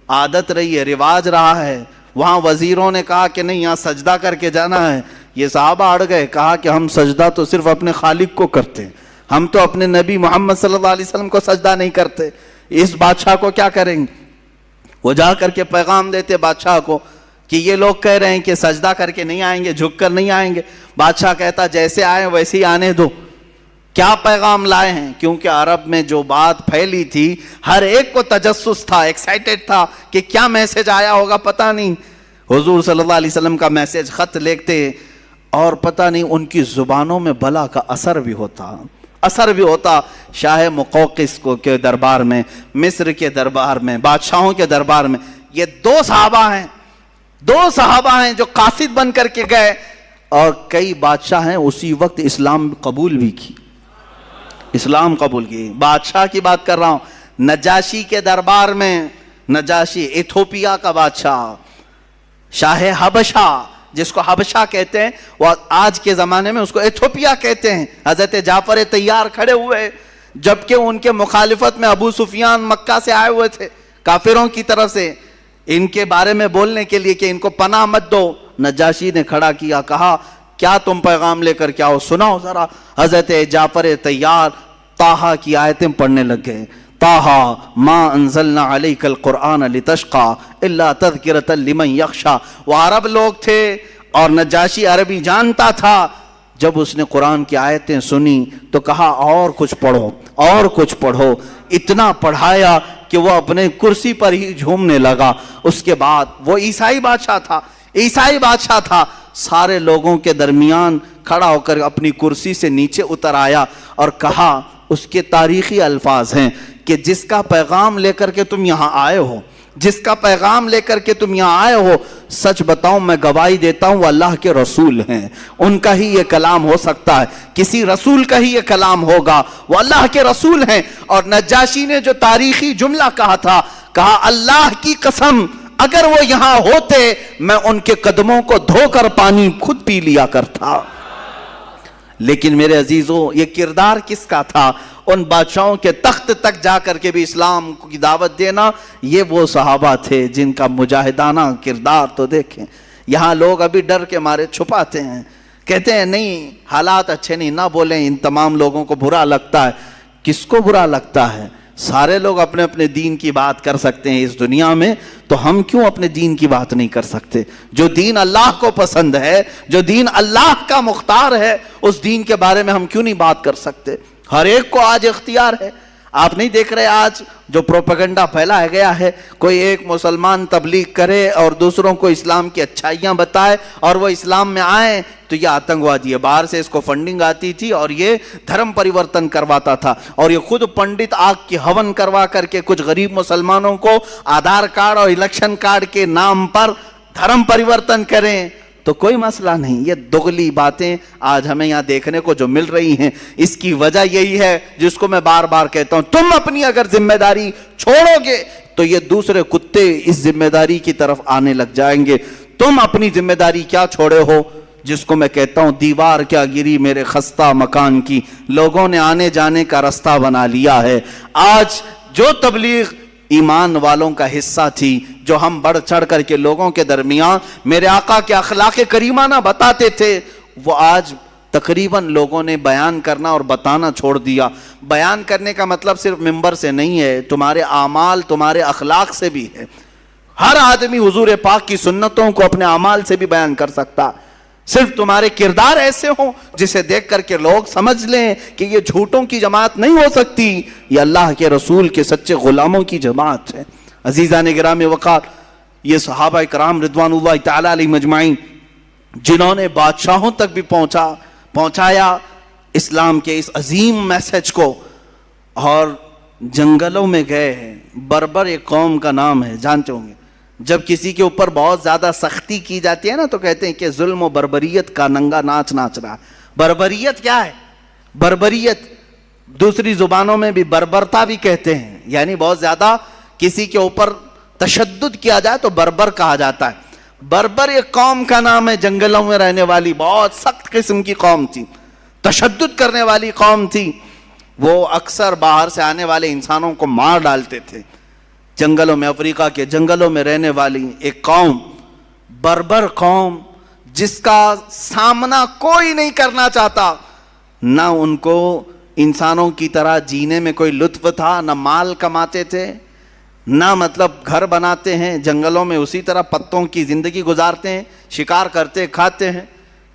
S1: عادت رہی ہے، رواج رہا ہے، وہاں وزیروں نے کہا کہ نہیں یہاں سجدہ کر کے جانا ہے. یہ صحابہ اڑ گئے، کہا کہ ہم سجدہ تو صرف اپنے خالق کو کرتے ہیں، ہم تو اپنے نبی محمد صلی اللہ علیہ وسلم کو سجدہ نہیں کرتے، اس بادشاہ کو کیا کریں گے؟ وہ جا کر کے پیغام دیتے بادشاہ کو کہ یہ لوگ کہہ رہے ہیں کہ سجدہ کر کے نہیں آئیں گے، جھک کر نہیں آئیں گے. بادشاہ کہتا جیسے آئے ویسے ہی آنے دو. کیا پیغام لائے ہیں؟ کیونکہ عرب میں جو بات پھیلی تھی ہر ایک کو تجسس تھا، ایکسائٹڈ تھا کہ کیا میسج آیا ہوگا پتہ نہیں. حضور صلی اللہ علیہ وسلم کا میسج خط لکھتے اور پتہ نہیں ان کی زبانوں میں بلا کا اثر بھی ہوتا. شاہ مقوقس کو کے دربار میں، مصر کے دربار میں، بادشاہوں کے دربار میں یہ دو صحابہ ہیں جو قاصد بن کر کے گئے، اور کئی بادشاہ ہیں اسی وقت اسلام قبول بھی کی. بادشاہ کی بات کر رہا ہوں. نجاشی کے دربار میں، نجاشی ایتھوپیا کا بادشاہ، شاہ حبشہ جس کو حبشہ کہتے ہیں، وہ آج کے زمانے میں اس کو ایتھوپیا کہتے ہیں. حضرت جعفر طیار کھڑے ہوئے جبکہ ان کے مخالفت میں ابو سفیان مکہ سے آئے ہوئے تھے کافروں کی طرف سے ان کے بارے میں بولنے کے لیے کہ ان کو پناہ مت دو. نجاشی نے کھڑا کیا، کہا کیا تم پیغام لے کر کیا ہو، سناؤ ذرا. حضرت جعفر طیار طٰہٰ کی آیتیں پڑھنے لگ گئے. طٰہٰ ما انزلنا علیک القرآن لتشقی الا تذکرۃ لمن یخشی. وہ عرب لوگ تھے اور نجاشی عربی جانتا تھا. جب اس نے قرآن کی آیتیں سنی تو کہا اور کچھ پڑھو. اتنا پڑھایا کہ وہ اپنے کرسی پر ہی جھومنے لگا. اس کے بعد وہ عیسائی بادشاہ تھا، سارے لوگوں کے درمیان کھڑا ہو کر اپنی کرسی سے نیچے اتر آیا اور کہا، اس کے تاریخی الفاظ ہیں کہ جس کا پیغام لے کر کے تم یہاں آئے ہو، سچ بتاؤں میں گواہی دیتا ہوں وہ اللہ کے رسول ہیں. ان کا ہی یہ کلام ہو سکتا ہے، کسی رسول کا ہی یہ کلام ہوگا، وہ اللہ کے رسول ہیں. اور نجاشی نے جو تاریخی جملہ کہا تھا، کہا اللہ کی قسم اگر وہ یہاں ہوتے میں ان کے قدموں کو دھو کر پانی خود پی لیا کرتا. لیکن میرے عزیزوں، یہ کردار کس کا تھا؟ ان بادشاہوں کے تخت تک جا کر کے بھی اسلام کی دعوت دینا. یہ وہ صحابہ تھے جن کا مجاہدانہ کردار تو دیکھیں. یہاں لوگ ابھی ڈر کے مارے چھپاتے ہیں، کہتے ہیں نہیں حالات اچھے نہیں، نہ بولیں، ان تمام لوگوں کو برا لگتا ہے. کس کو برا لگتا ہے؟ سارے لوگ اپنے اپنے دین کی بات کر سکتے ہیں اس دنیا میں، تو ہم کیوں اپنے دین کی بات نہیں کر سکتے؟ جو دین اللہ کو پسند ہے، جو دین اللہ کا مختار ہے، اس دین کے بارے میں ہم کیوں نہیں بات کر سکتے؟ ہر ایک کو آج اختیار ہے. آپ نہیں دیکھ رہے آج جو پروپیگنڈا پھیلایا گیا ہے، کوئی ایک مسلمان تبلیغ کرے اور دوسروں کو اسلام کی اچھائیاں بتائے اور وہ اسلام میں آئیں تو یہ آتنکوادی ہے. باہر سے اس کو فنڈنگ آتی تھی اور یہ دھرم پریورتن کرواتا تھا، اور یہ خود پنڈت آگ کی ہون کروا کر کے کچھ غریب مسلمانوں کو آدھار کارڈ اور الیکشن کارڈ کے نام پر دھرم پریورتن کریں. تو کوئی مسئلہ نہیں. یہ دغلی باتیں آج ہمیں یہاں دیکھنے کو جو مل رہی ہیں، اس کی وجہ یہی ہے جس کو میں بار بار کہتا ہوں، تم اپنی اگر ذمہ داری چھوڑو گے تو یہ دوسرے کتے اس ذمہ داری کی طرف آنے لگ جائیں گے. تم اپنی ذمہ داری کیا چھوڑے ہو؟ جس کو میں کہتا ہوں دیوار کیا گری میرے خستہ مکان کی، لوگوں نے آنے جانے کا راستہ بنا لیا ہے. آج جو تبلیغ ایمان والوں کا حصہ تھی، جو ہم بڑھ چڑھ کر کے لوگوں کے درمیان میرے آقا کے اخلاق کریمانہ بتاتے تھے، وہ آج تقریباً لوگوں نے بیان کرنا اور بتانا چھوڑ دیا. بیان کرنے کا مطلب صرف ممبر سے نہیں ہے، تمہارے اعمال تمہارے اخلاق سے بھی ہے. ہر آدمی حضور پاک کی سنتوں کو اپنے اعمال سے بھی بیان کر سکتا. صرف تمہارے کردار ایسے ہوں جسے دیکھ کر کے لوگ سمجھ لیں کہ یہ جھوٹوں کی جماعت نہیں ہو سکتی، یہ اللہ کے رسول کے سچے غلاموں کی جماعت ہے. عزیزان گرامی وقار، یہ صحابہ کرام رضوان اللہ تعالی علیہ مجمعین جنہوں نے بادشاہوں تک بھی پہنچایا اسلام کے اس عظیم میسج کو، اور جنگلوں میں گئے ہیں. بربر ایک قوم کا نام ہے، جانتے ہوں گے. جب کسی کے اوپر بہت زیادہ سختی کی جاتی ہے نا تو کہتے ہیں کہ ظلم و بربریت کا ننگا ناچ ناچ رہا. بربریت کیا ہے؟ بربریت دوسری زبانوں میں بھی بربرتا بھی کہتے ہیں، یعنی بہت زیادہ کسی کے اوپر تشدد کیا جائے تو بربر کہا جاتا ہے. بربر ایک قوم کا نام ہے، جنگلوں میں رہنے والی بہت سخت قسم کی قوم تھی، تشدد کرنے والی قوم تھی. وہ اکثر باہر سے آنے والے انسانوں کو مار ڈالتے تھے. جنگلوں میں، افریقہ کے جنگلوں میں رہنے والی ایک قوم، بربر قوم، جس کا سامنا کوئی نہیں کرنا چاہتا. نہ ان کو انسانوں کی طرح جینے میں کوئی لطف تھا، نہ مال کماتے تھے، نہ مطلب گھر بناتے ہیں جنگلوں میں اسی طرح پتوں کی زندگی گزارتے ہیں، شکار کرتے کھاتے ہیں.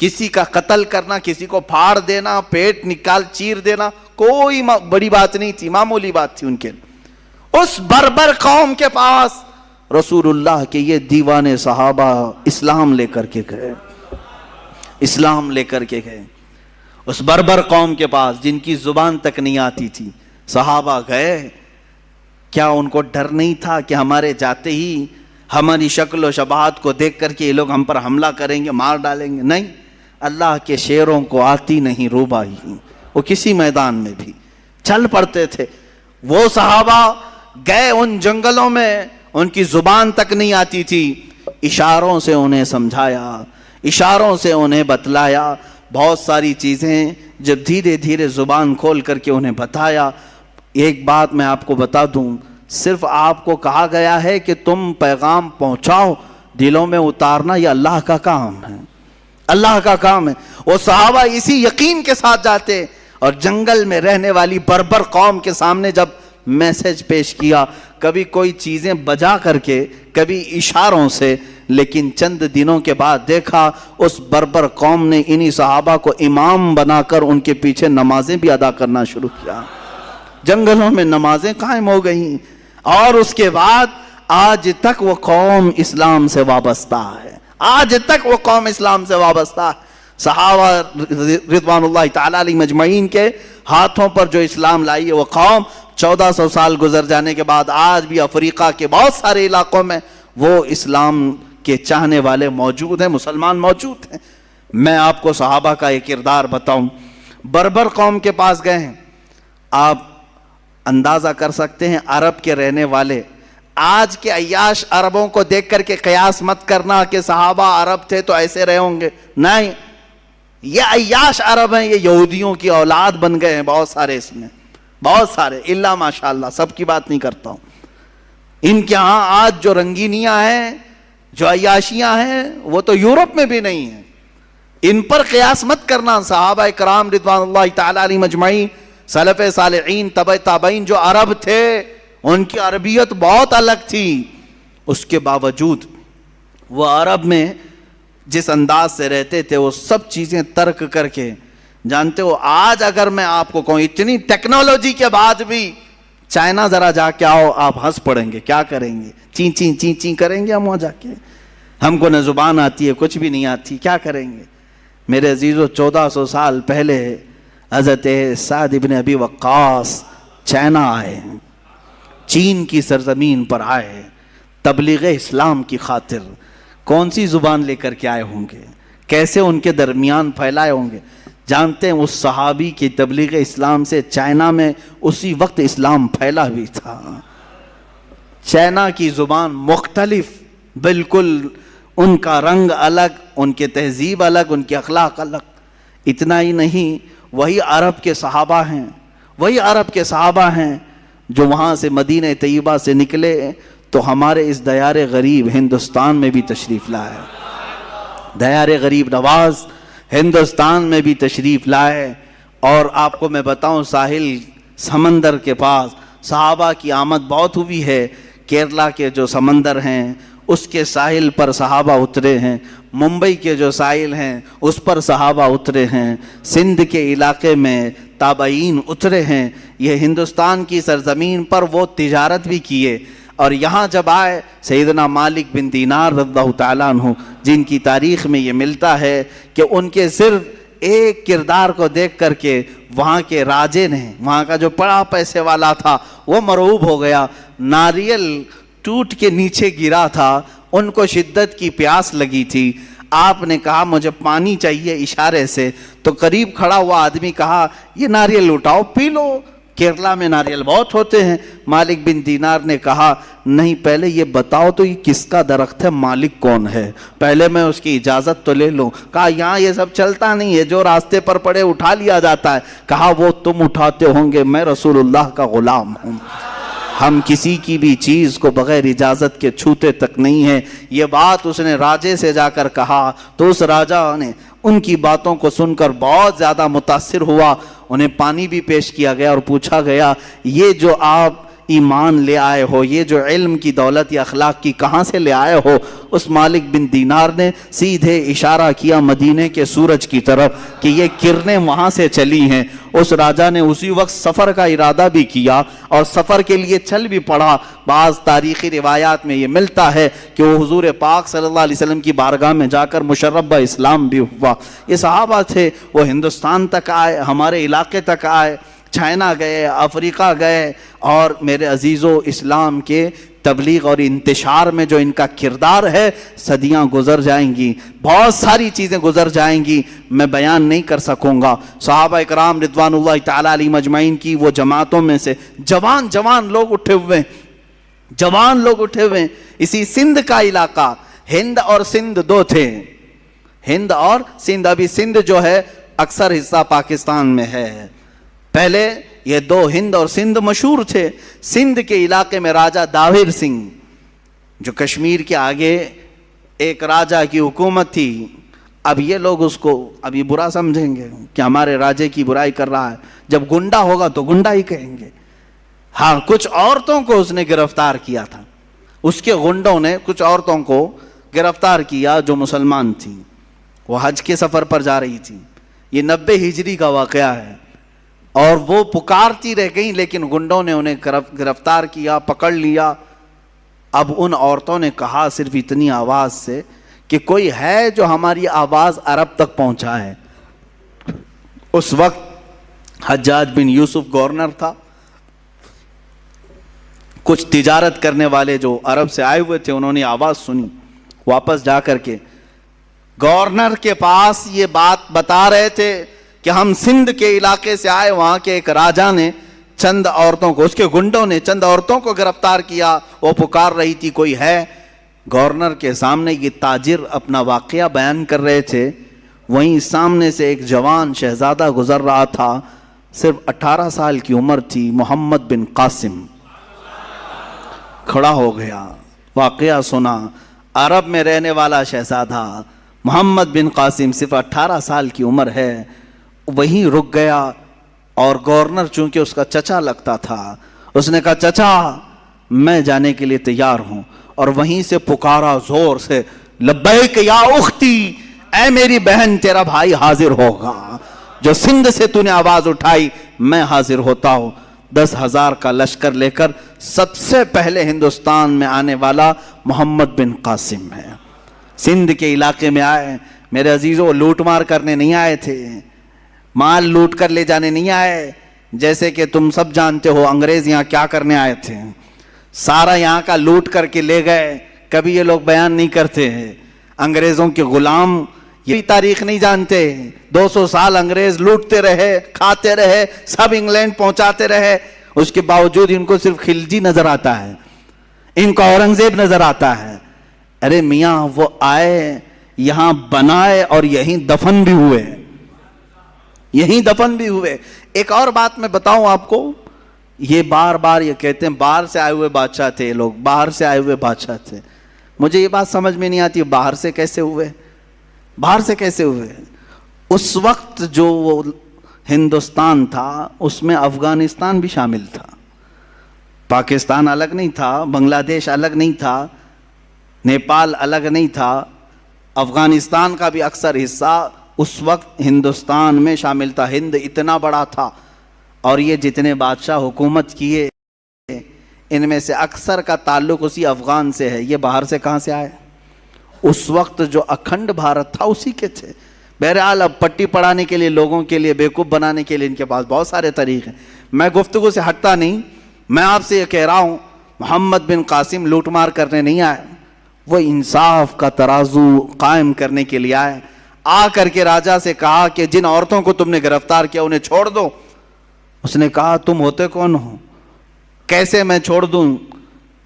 S1: کسی کا قتل کرنا، کسی کو پھاڑ دینا، پیٹ نکال چیر دینا کوئی بڑی بات نہیں تھی، معمولی بات تھی ان کے. اس بربر قوم کے پاس رسول اللہ کے یہ دیوانے صحابہ اسلام لے کر کے گئے. اسلام لے کر کے گئے اس بربر قوم کے پاس جن کی زبان تک نہیں آتی تھی. صحابہ گئے. کیا ان کو ڈر نہیں تھا کہ ہمارے جاتے ہی ہماری شکل و شباہت کو دیکھ کر کے یہ لوگ ہم پر حملہ کریں گے، مار ڈالیں گے؟ نہیں، اللہ کے شیروں کو آتی نہیں روبائی، وہ کسی میدان میں بھی چل پڑتے تھے. وہ صحابہ گئے ان جنگلوں میں، ان کی زبان تک نہیں آتی تھی، اشاروں سے انہیں سمجھایا، اشاروں سے انہیں بتلایا بہت ساری چیزیں. جب دھیرے دھیرے زبان کھول کر کے انہیں بتایا. ایک بات میں آپ کو بتا دوں، صرف آپ کو کہا گیا ہے کہ تم پیغام پہنچاؤ، دلوں میں اتارنا یہ اللہ کا کام ہے، اللہ کا کام ہے. وہ صحابہ اسی یقین کے ساتھ جاتے اور جنگل میں رہنے والی بربر قوم کے سامنے جب میسج پیش کیا، کبھی کوئی چیزیں بجا کر کے، کبھی اشاروں سے، لیکن چند دنوں کے بعد دیکھا اس بربر قوم نے انہی صحابہ کو امام بنا کر ان کے پیچھے نمازیں بھی ادا کرنا شروع کیا. جنگلوں میں نمازیں قائم ہو گئیں، اور اس کے بعد آج تک وہ قوم اسلام سے وابستہ ہے. آج تک وہ قوم اسلام سے وابستہ ہے. صحابہ رضوان اللہ تعالی علیہ مجمعین کے ہاتھوں پر جو اسلام لائی ہے وہ قوم 1400 سال گزر جانے کے بعد آج بھی افریقہ کے بہت سارے علاقوں میں وہ اسلام کے چاہنے والے موجود ہیں، مسلمان موجود ہیں. میں آپ کو صحابہ کا ایک کردار بتاؤں. بربر قوم کے پاس گئے ہیں. آپ اندازہ کر سکتے ہیں عرب کے رہنے والے، آج کے عیاش عربوں کو دیکھ کر کے قیاس مت کرنا کہ صحابہ عرب تھے تو ایسے رہے ہوں گے. نہیں، یہ عیاش عرب ہیں، یہ یہودیوں کی اولاد بن گئے ہیں بہت سارے، اس میں بہت سارے، اللہ ماشاءاللہ، سب کی بات نہیں کرتا ہوں. ان کے ہاں آج جو رنگینیاں ہیں، جو عیاشیاں ہیں، وہ تو یورپ میں بھی نہیں ہیں. ان پر قیاس مت کرنا. صحابہ کرام رضوان اللہ تعالی علیہ مجمعین، سلف صالحین، تبع تابعین جو عرب تھے، ان کی عربیت بہت الگ تھی. اس کے باوجود وہ عرب میں جس انداز سے رہتے تھے وہ سب چیزیں ترک کر کے، جانتے ہو آج اگر میں آپ کو کہوں اتنی ٹیکنالوجی کے بعد بھی چائنا ذرا جا کے آؤ، آپ ہنس پڑیں گے. کیا کریں گے؟ چین چین چین چین کریں گے ہم وہاں جا کے. ہم کو نہ زبان آتی ہے، کچھ بھی نہیں آتی، کیا کریں گے؟ میرے عزیزو، 1400 سال پہلے حضرت سعد ابن ابی وقاص چائنا آئے ہیں، چین کی سرزمین پر آئے تبلیغ اسلام کی خاطر. کون سی زبان لے کر کے آئے ہوں گے؟ کیسے ان کے درمیان پھیلائے ہوں گے. جانتے ہیں اس صحابی کی تبلیغ اسلام سے چائنا میں اسی وقت اسلام پھیلا بھی تھا. چائنا کی زبان مختلف بالکل، ان کا رنگ الگ، ان کے تہذیب الگ، ان کے اخلاق الگ. اتنا ہی نہیں، وہی عرب کے صحابہ ہیں، وہی عرب کے صحابہ ہیں جو وہاں سے مدینہ طیبہ سے نکلے تو ہمارے اس دیار غریب ہندوستان میں بھی تشریف لائے. دیار غریب نواز ہندوستان میں بھی تشریف لائے. اور آپ کو میں بتاؤں، ساحل سمندر کے پاس صحابہ کی آمد بہت ہوئی ہے. کیرلا کے جو سمندر ہیں اس کے ساحل پر صحابہ اترے ہیں، ممبئی کے جو ساحل ہیں اس پر صحابہ اترے ہیں، سندھ کے علاقے میں تابعین اترے ہیں. یہ ہندوستان کی سرزمین پر وہ تجارت بھی کیے. اور یہاں جب آئے سیدنا مالک بن دینار رضی اللہ تعالیٰ عنہ، جن کی تاریخ میں یہ ملتا ہے کہ ان کے صرف ایک کردار کو دیکھ کر کے وہاں کے راجے نے، وہاں کا جو بڑا پیسے والا تھا وہ مرعوب ہو گیا. ناریل ٹوٹ کے نیچے گرا تھا، ان کو شدت کی پیاس لگی تھی. آپ نے کہا مجھے پانی چاہیے اشارے سے، تو قریب کھڑا ہوا آدمی کہا یہ ناریل اٹھاؤ پی لو، کیرلا میں ناریل بہت ہوتے ہیں. مالک بن دینار نے کہا نہیں، پہلے یہ بتاؤ تو یہ کس کا درخت ہے، مالک کون ہے، پہلے میں اس کی اجازت تو لے لوں. کہا یہاں یہ سب چلتا نہیں ہے، جو راستے پر پڑے اٹھا لیا جاتا ہے. کہا وہ تم اٹھاتے ہوں گے، میں رسول اللہ کا غلام ہوں، ہم کسی کی بھی چیز کو بغیر اجازت کے چھوتے تک نہیں ہیں. یہ بات اس نے راجے سے جا کر کہا تو اس راجہ نے ان کی باتوں کو سن کر بہت زیادہ متاثر ہوا. انہیں پانی بھی پیش کیا گیا اور پوچھا گیا یہ جو آپ ایمان لے آئے ہو، یہ جو علم کی دولت یا اخلاق کی کہاں سے لے آئے ہو؟ اس مالک بن دینار نے سیدھے اشارہ کیا مدینے کے سورج کی طرف کہ یہ کرنیں وہاں سے چلی ہیں. اس راجہ نے اسی وقت سفر کا ارادہ بھی کیا اور سفر کے لیے چل بھی پڑا. بعض تاریخی روایات میں یہ ملتا ہے کہ وہ حضور پاک صلی اللہ علیہ وسلم کی بارگاہ میں جا کر مشرف اسلام بھی ہوا. یہ صحابہ تھے، وہ ہندوستان تک آئے، ہمارے علاقے تک آئے، چائنا گئے، افریقہ گئے. اور میرے عزیزو، اسلام کے تبلیغ اور انتشار میں جو ان کا کردار ہے، صدیاں گزر جائیں گی، بہت ساری چیزیں گزر جائیں گی، میں بیان نہیں کر سکوں گا. صحابہ اکرام رضوان اللہ تعالیٰ علیہم اجمعین کی وہ جماعتوں میں سے جوان لوگ اٹھے ہوئے ہیں. اسی سندھ کا علاقہ، ہند اور سندھ دو تھے، ہند اور سندھ. ابھی سندھ جو ہے اکثر حصہ پاکستان میں ہے. پہلے یہ دو ہند اور سندھ مشہور تھے. سندھ کے علاقے میں راجہ داہر سنگھ، جو کشمیر کے آگے ایک راجہ کی حکومت تھی. اب یہ لوگ اس کو ابھی برا سمجھیں گے کہ ہمارے راجے کی برائی کر رہا ہے، جب گنڈا ہوگا تو گنڈا ہی کہیں گے. ہاں، کچھ عورتوں کو اس نے گرفتار کیا تھا، اس کے گنڈوں نے کچھ عورتوں کو گرفتار کیا جو مسلمان تھیں، وہ حج کے سفر پر جا رہی تھی. یہ 90 ہجری کا واقعہ ہے. اور وہ پکارتی رہ گئیں، لیکن گنڈوں نے انہیں گرفتار کیا، پکڑ لیا. اب ان عورتوں نے کہا صرف اتنی آواز سے کہ کوئی ہے جو ہماری آواز عرب تک پہنچائے. اس وقت حجاج بن یوسف گورنر تھا. کچھ تجارت کرنے والے جو عرب سے آئے ہوئے تھے انہوں نے آواز سنی، واپس جا کر کے گورنر کے پاس یہ بات بتا رہے تھے کہ ہم سندھ کے علاقے سے آئے. وہاں کے ایک راجہ نے چند عورتوں کو، اس کے گنڈوں نے چند عورتوں کو گرفتار کیا. وہ پکار رہی تھی کوئی ہے. گورنر کے سامنے یہ تاجر اپنا واقعہ بیان کر رہے تھے. وہیں سامنے سے ایک جوان شہزادہ گزر رہا تھا، صرف 18 سال کی عمر تھی، محمد بن قاسم. کھڑا ہو گیا، واقعہ سنا. عرب میں رہنے والا شہزادہ محمد بن قاسم، صرف 18 سال کی عمر ہے. وہیں رک گیا. اور گورنر چونکہ اس کا چچا لگتا تھا، اس نے کہا چچا میں جانے کے لیے تیار ہوں. اور وہیں سے پکارا زور سے، لبیک یا اختی، اے میری بہن تیرا بھائی حاضر ہوگا. جو سندھ سے تو نے آواز اٹھائی میں حاضر ہوتا ہوں. 10,000 کا لشکر لے کر سب سے پہلے ہندوستان میں آنے والا محمد بن قاسم ہے. سندھ کے علاقے میں آئے. میرے عزیزوں، لوٹ مار کرنے نہیں آئے تھے، مال لوٹ کر لے جانے نہیں آئے. جیسے کہ تم سب جانتے ہو انگریز یہاں کیا کرنے آئے تھے، سارا یہاں کا لوٹ کر کے لے گئے. کبھی یہ لوگ بیان نہیں کرتے ہیں. انگریزوں کے غلام یہ تاریخ نہیں جانتے. 200 سال انگریز لوٹتے رہے, کھاتے رہے, سب انگلینڈ پہنچاتے رہے, اس کے باوجود ان کو صرف خلجی نظر آتا ہے, ان کو اورنگزیب نظر آتا ہے. ارے میاں وہ آئے, یہاں بنائے اور یہیں دفن بھی ہوئے, یہیں دفن بھی ہوئے. ایک اور بات میں بتاؤں آپ کو, یہ بار بار یہ کہتے ہیں باہر سے آئے ہوئے بادشاہ تھے لوگ, باہر سے آئے ہوئے بادشاہ تھے. مجھے یہ بات سمجھ میں نہیں آتی, باہر سے کیسے ہوئے, باہر سے کیسے ہوئے؟ اس وقت جو وہ ہندوستان تھا اس میں افغانستان بھی شامل تھا, پاکستان الگ نہیں تھا, بنگلہ دیش الگ نہیں تھا, نیپال الگ نہیں تھا, افغانستان کا بھی اکثر حصہ اس وقت ہندوستان میں شامل تھا. ہند اتنا بڑا تھا, اور یہ جتنے بادشاہ حکومت کیے ان میں سے اکثر کا تعلق اسی افغان سے ہے. یہ باہر سے کہاں سے آئے؟ اس وقت جو اکھنڈ بھارت تھا اسی کے تھے. بہرحال اب پٹی پڑھانے کے لیے, لوگوں کے لیے بیوقوف بنانے کے لیے ان کے پاس بہت سارے طریقے ہیں. میں گفتگو سے ہٹتا نہیں, میں آپ سے یہ کہہ رہا ہوں محمد بن قاسم لوٹ مار کرنے نہیں آئے, وہ انصاف کا ترازو قائم کرنے کے لیے آئے. آ کر کے راجا سے کہا کہ جن عورتوں کو تم نے گرفتار کیا انہیں چھوڑ دو. اس نے کہا تم ہوتے کون ہو, کیسے میں چھوڑ دوں؟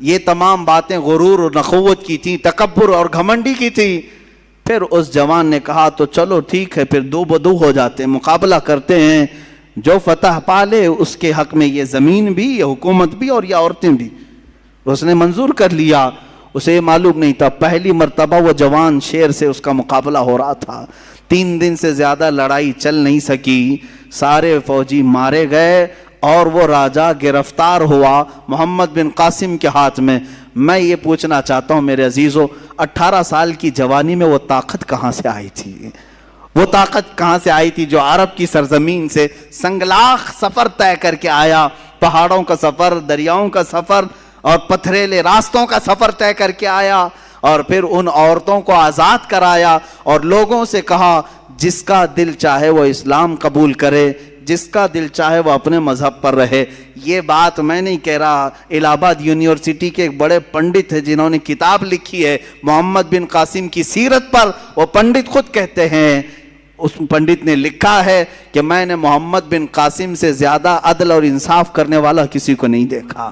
S1: یہ تمام باتیں غرور اور نخوت کی تھیں, تکبر اور گھمنڈی کی تھی. پھر اس جوان نے کہا تو چلو ٹھیک ہے, پھر دو بدو ہو جاتے ہیں, مقابلہ کرتے ہیں, جو فتح پالے اس کے حق میں یہ زمین بھی, یہ حکومت بھی, اور یہ عورتیں بھی. اس نے منظور کر لیا. اسے معلوم نہیں تھا پہلی مرتبہ وہ جوان شیر سے اس کا مقابلہ ہو رہا تھا. 3 دن سے زیادہ لڑائی چل نہیں سکی, سارے فوجی مارے گئے اور وہ راجہ گرفتار ہوا محمد بن قاسم کے ہاتھ میں. میں یہ پوچھنا چاہتا ہوں میرے عزیزو, 18 سال کی جوانی میں وہ طاقت کہاں سے آئی تھی؟ وہ طاقت کہاں سے آئی تھی جو عرب کی سرزمین سے سنگلاخ سفر طے کر کے آیا, پہاڑوں کا سفر, دریاؤں کا سفر اور پتھریلے راستوں کا سفر طے کر کے آیا, اور پھر ان عورتوں کو آزاد کرایا اور لوگوں سے کہا جس کا دل چاہے وہ اسلام قبول کرے, جس کا دل چاہے وہ اپنے مذہب پر رہے. یہ بات میں نہیں کہہ رہا, الہ آباد یونیورسٹی کے ایک بڑے پنڈت ہیں جنہوں نے کتاب لکھی ہے محمد بن قاسم کی سیرت پر, وہ پنڈت خود کہتے ہیں, اس پنڈت نے لکھا ہے کہ میں نے محمد بن قاسم سے زیادہ عدل اور انصاف کرنے والا کسی کو نہیں دیکھا.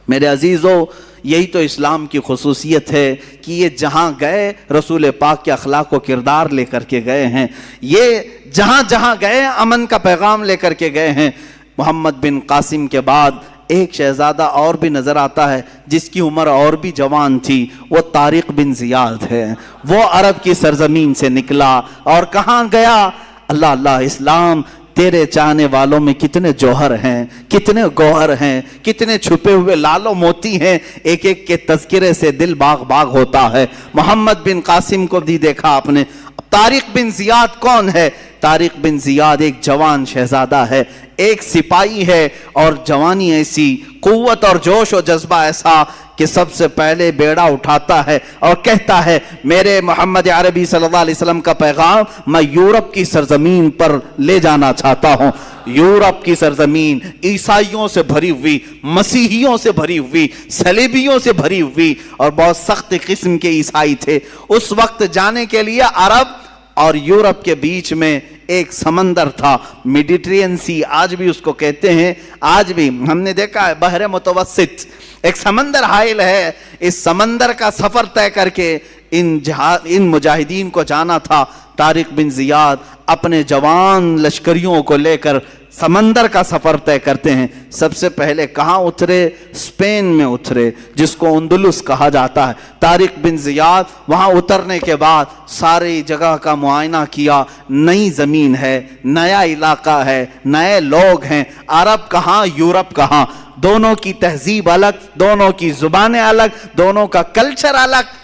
S1: میرے عزیزو, یہی تو اسلام کی خصوصیت ہے کہ یہ جہاں گئے رسول پاک کے اخلاق و کردار لے کر کے گئے ہیں, یہ جہاں جہاں گئے امن کا پیغام لے کر کے گئے ہیں. محمد بن قاسم کے بعد ایک شہزادہ اور بھی نظر آتا ہے جس کی عمر اور بھی جوان تھی, وہ طارق بن زیاد ہے. وہ عرب کی سرزمین سے نکلا اور کہاں گیا؟ اللہ اللہ, اسلام تیرے چاہنے والوں میں کتنے جوہر ہیں, کتنے گوہر ہیں, کتنے چھپے ہوئے لال و موتی ہیں, ایک ایک کے تذکرے سے دل باغ باغ ہوتا ہے. محمد بن قاسم کو بھی دیکھا آپ نے. طارق بن زیاد کون ہے؟ طارق بن زیاد ایک جوان شہزادہ ہے, ایک سپاہی ہے, اور جوانی ایسی, قوت اور جوش و جذبہ ایسا کہ سب سے پہلے بیڑا اٹھاتا ہے اور کہتا ہے میرے محمد عربی صلی اللہ علیہ وسلم کا پیغام میں یورپ کی سرزمین پر لے جانا چاہتا ہوں. یورپ کی سرزمین عیسائیوں سے بھری ہوئی, مسیحیوں سے بھری ہوئی, صلیبیوں سے بھری ہوئی, اور بہت سخت قسم کے عیسائی تھے. اس وقت جانے کے لیے عرب اور یورپ کے بیچ میں ایک سمندر تھا, میڈیٹرین سی آج بھی اس کو کہتے ہیں. آج بھی ہم نے دیکھا ہے بحر متوسط ایک سمندر حائل ہے. اس سمندر کا سفر طے کر کے ان مجاہدین کو جانا تھا. طارق بن زیاد اپنے جوان لشکریوں کو لے کر سمندر کا سفر طے کرتے ہیں. سب سے پہلے کہاں اترے؟ اسپین میں اترے, جس کو اندلس کہا جاتا ہے. طارق بن زیاد وہاں اترنے کے بعد ساری جگہ کا معائنہ کیا. نئی زمین ہے, نیا علاقہ ہے, نئے لوگ ہیں. عرب کہاں, یورپ کہاں, دونوں کی تہذیب الگ, دونوں کی زبانیں الگ, دونوں کا کلچر الگ.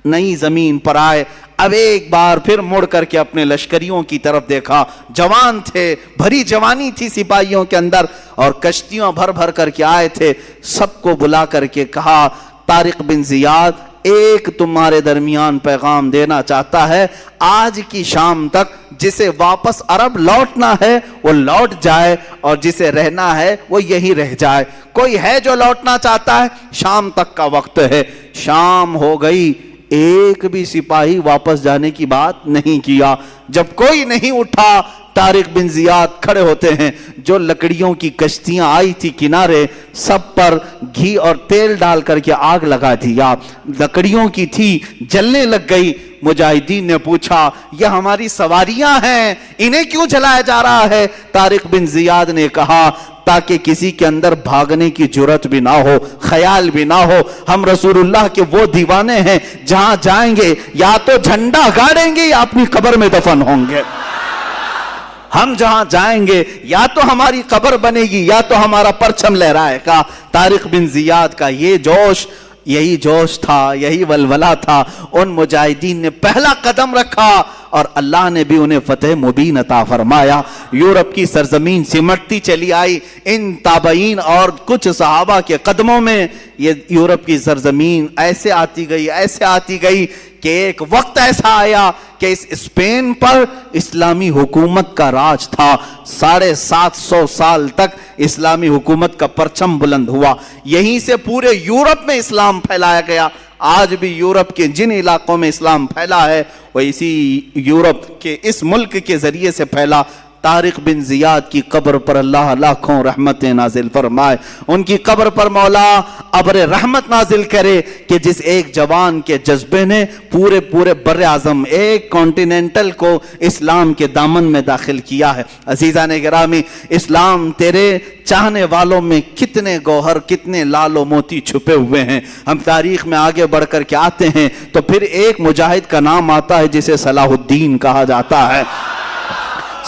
S1: نئی زمین پر آئے. اب ایک بار پھر مڑ کر کے اپنے لشکریوں کی طرف دیکھا. جوان تھے, بھری جوانی تھی سپاہیوں کے اندر, اور کشتیاں بھر بھر کر کے آئے تھے. سب کو بلا کر کے کہا طارق بن زیاد ایک تمہارے درمیان پیغام دینا چاہتا ہے, آج کی شام تک جسے واپس عرب لوٹنا ہے وہ لوٹ جائے, اور جسے رہنا ہے وہ یہی رہ جائے. کوئی ہے جو لوٹنا چاہتا ہے؟ شام تک کا وقت ہے. شام ہو گئی, ایک بھی سپاہی واپس جانے کی بات نہیں کیا۔ جب کوئی نہیں اٹھا، طارق بن زیاد کھڑے ہوتے ہیں۔ جو لکڑیوں کی کشتیاں آئی تھی کنارے، سب پر گھی اور تیل ڈال کر کے آگ لگا دیا، لکڑیوں کی تھی، جلنے لگ گئی۔ مجاہدین نے پوچھا یہ ہماری سواریاں ہیں، انہیں کیوں جلایا جا رہا ہے؟ طارق بن زیاد نے کہا تاکہ کسی کے اندر بھاگنے کی جرت بھی نہ ہو، خیال بھی نہ ہو۔ ہم رسول اللہ کے وہ دیوانے ہیں جہاں جائیں گے یا تو جھنڈا گاڑیں گے یا اپنی قبر میں دفن ہوں گے۔ ہم جہاں جائیں گے یا تو ہماری قبر بنے گی یا تو ہمارا پرچم لہرائے گا۔ طارق بن زیاد کا یہ جوش، یہی جوش تھا، یہی ولولہ تھا۔ ان مجاہدین نے پہلا قدم رکھا اور اللہ نے بھی انہیں فتح مبین عطا فرمایا۔ یورپ کی سرزمین سمٹتی چلی آئی ان تابعین اور کچھ صحابہ کے قدموں میں۔ یہ یورپ کی سرزمین ایسے آتی گئی کہ ایک وقت ایسا آیا کہ اس اسپین پر اسلامی حکومت کا راج تھا۔ 750 سال تک اسلامی حکومت کا پرچم بلند ہوا، یہیں سے پورے یورپ میں اسلام پھیلایا گیا۔ آج بھی یورپ کے جن علاقوں میں اسلام پھیلا ہے وہ اسی یورپ کے اس ملک کے ذریعے سے پھیلا۔ طارق بن زیاد کی قبر پر اللہ لاکھوں رحمتیں نازل فرمائے، ان کی قبر پر مولا ابر رحمت نازل کرے کہ جس ایک جوان کے جذبے نے پورے بر اعظم ایک کانٹیننٹل کو اسلام کے دامن میں داخل کیا ہے۔ عزیزان گرامی، اسلام تیرے چاہنے والوں میں کتنے گوہر، کتنے لال و موتی چھپے ہوئے ہیں۔ ہم تاریخ میں آگے بڑھ کر کے آتے ہیں تو پھر ایک مجاہد کا نام آتا ہے جسے صلاح الدین کہا جاتا ہے۔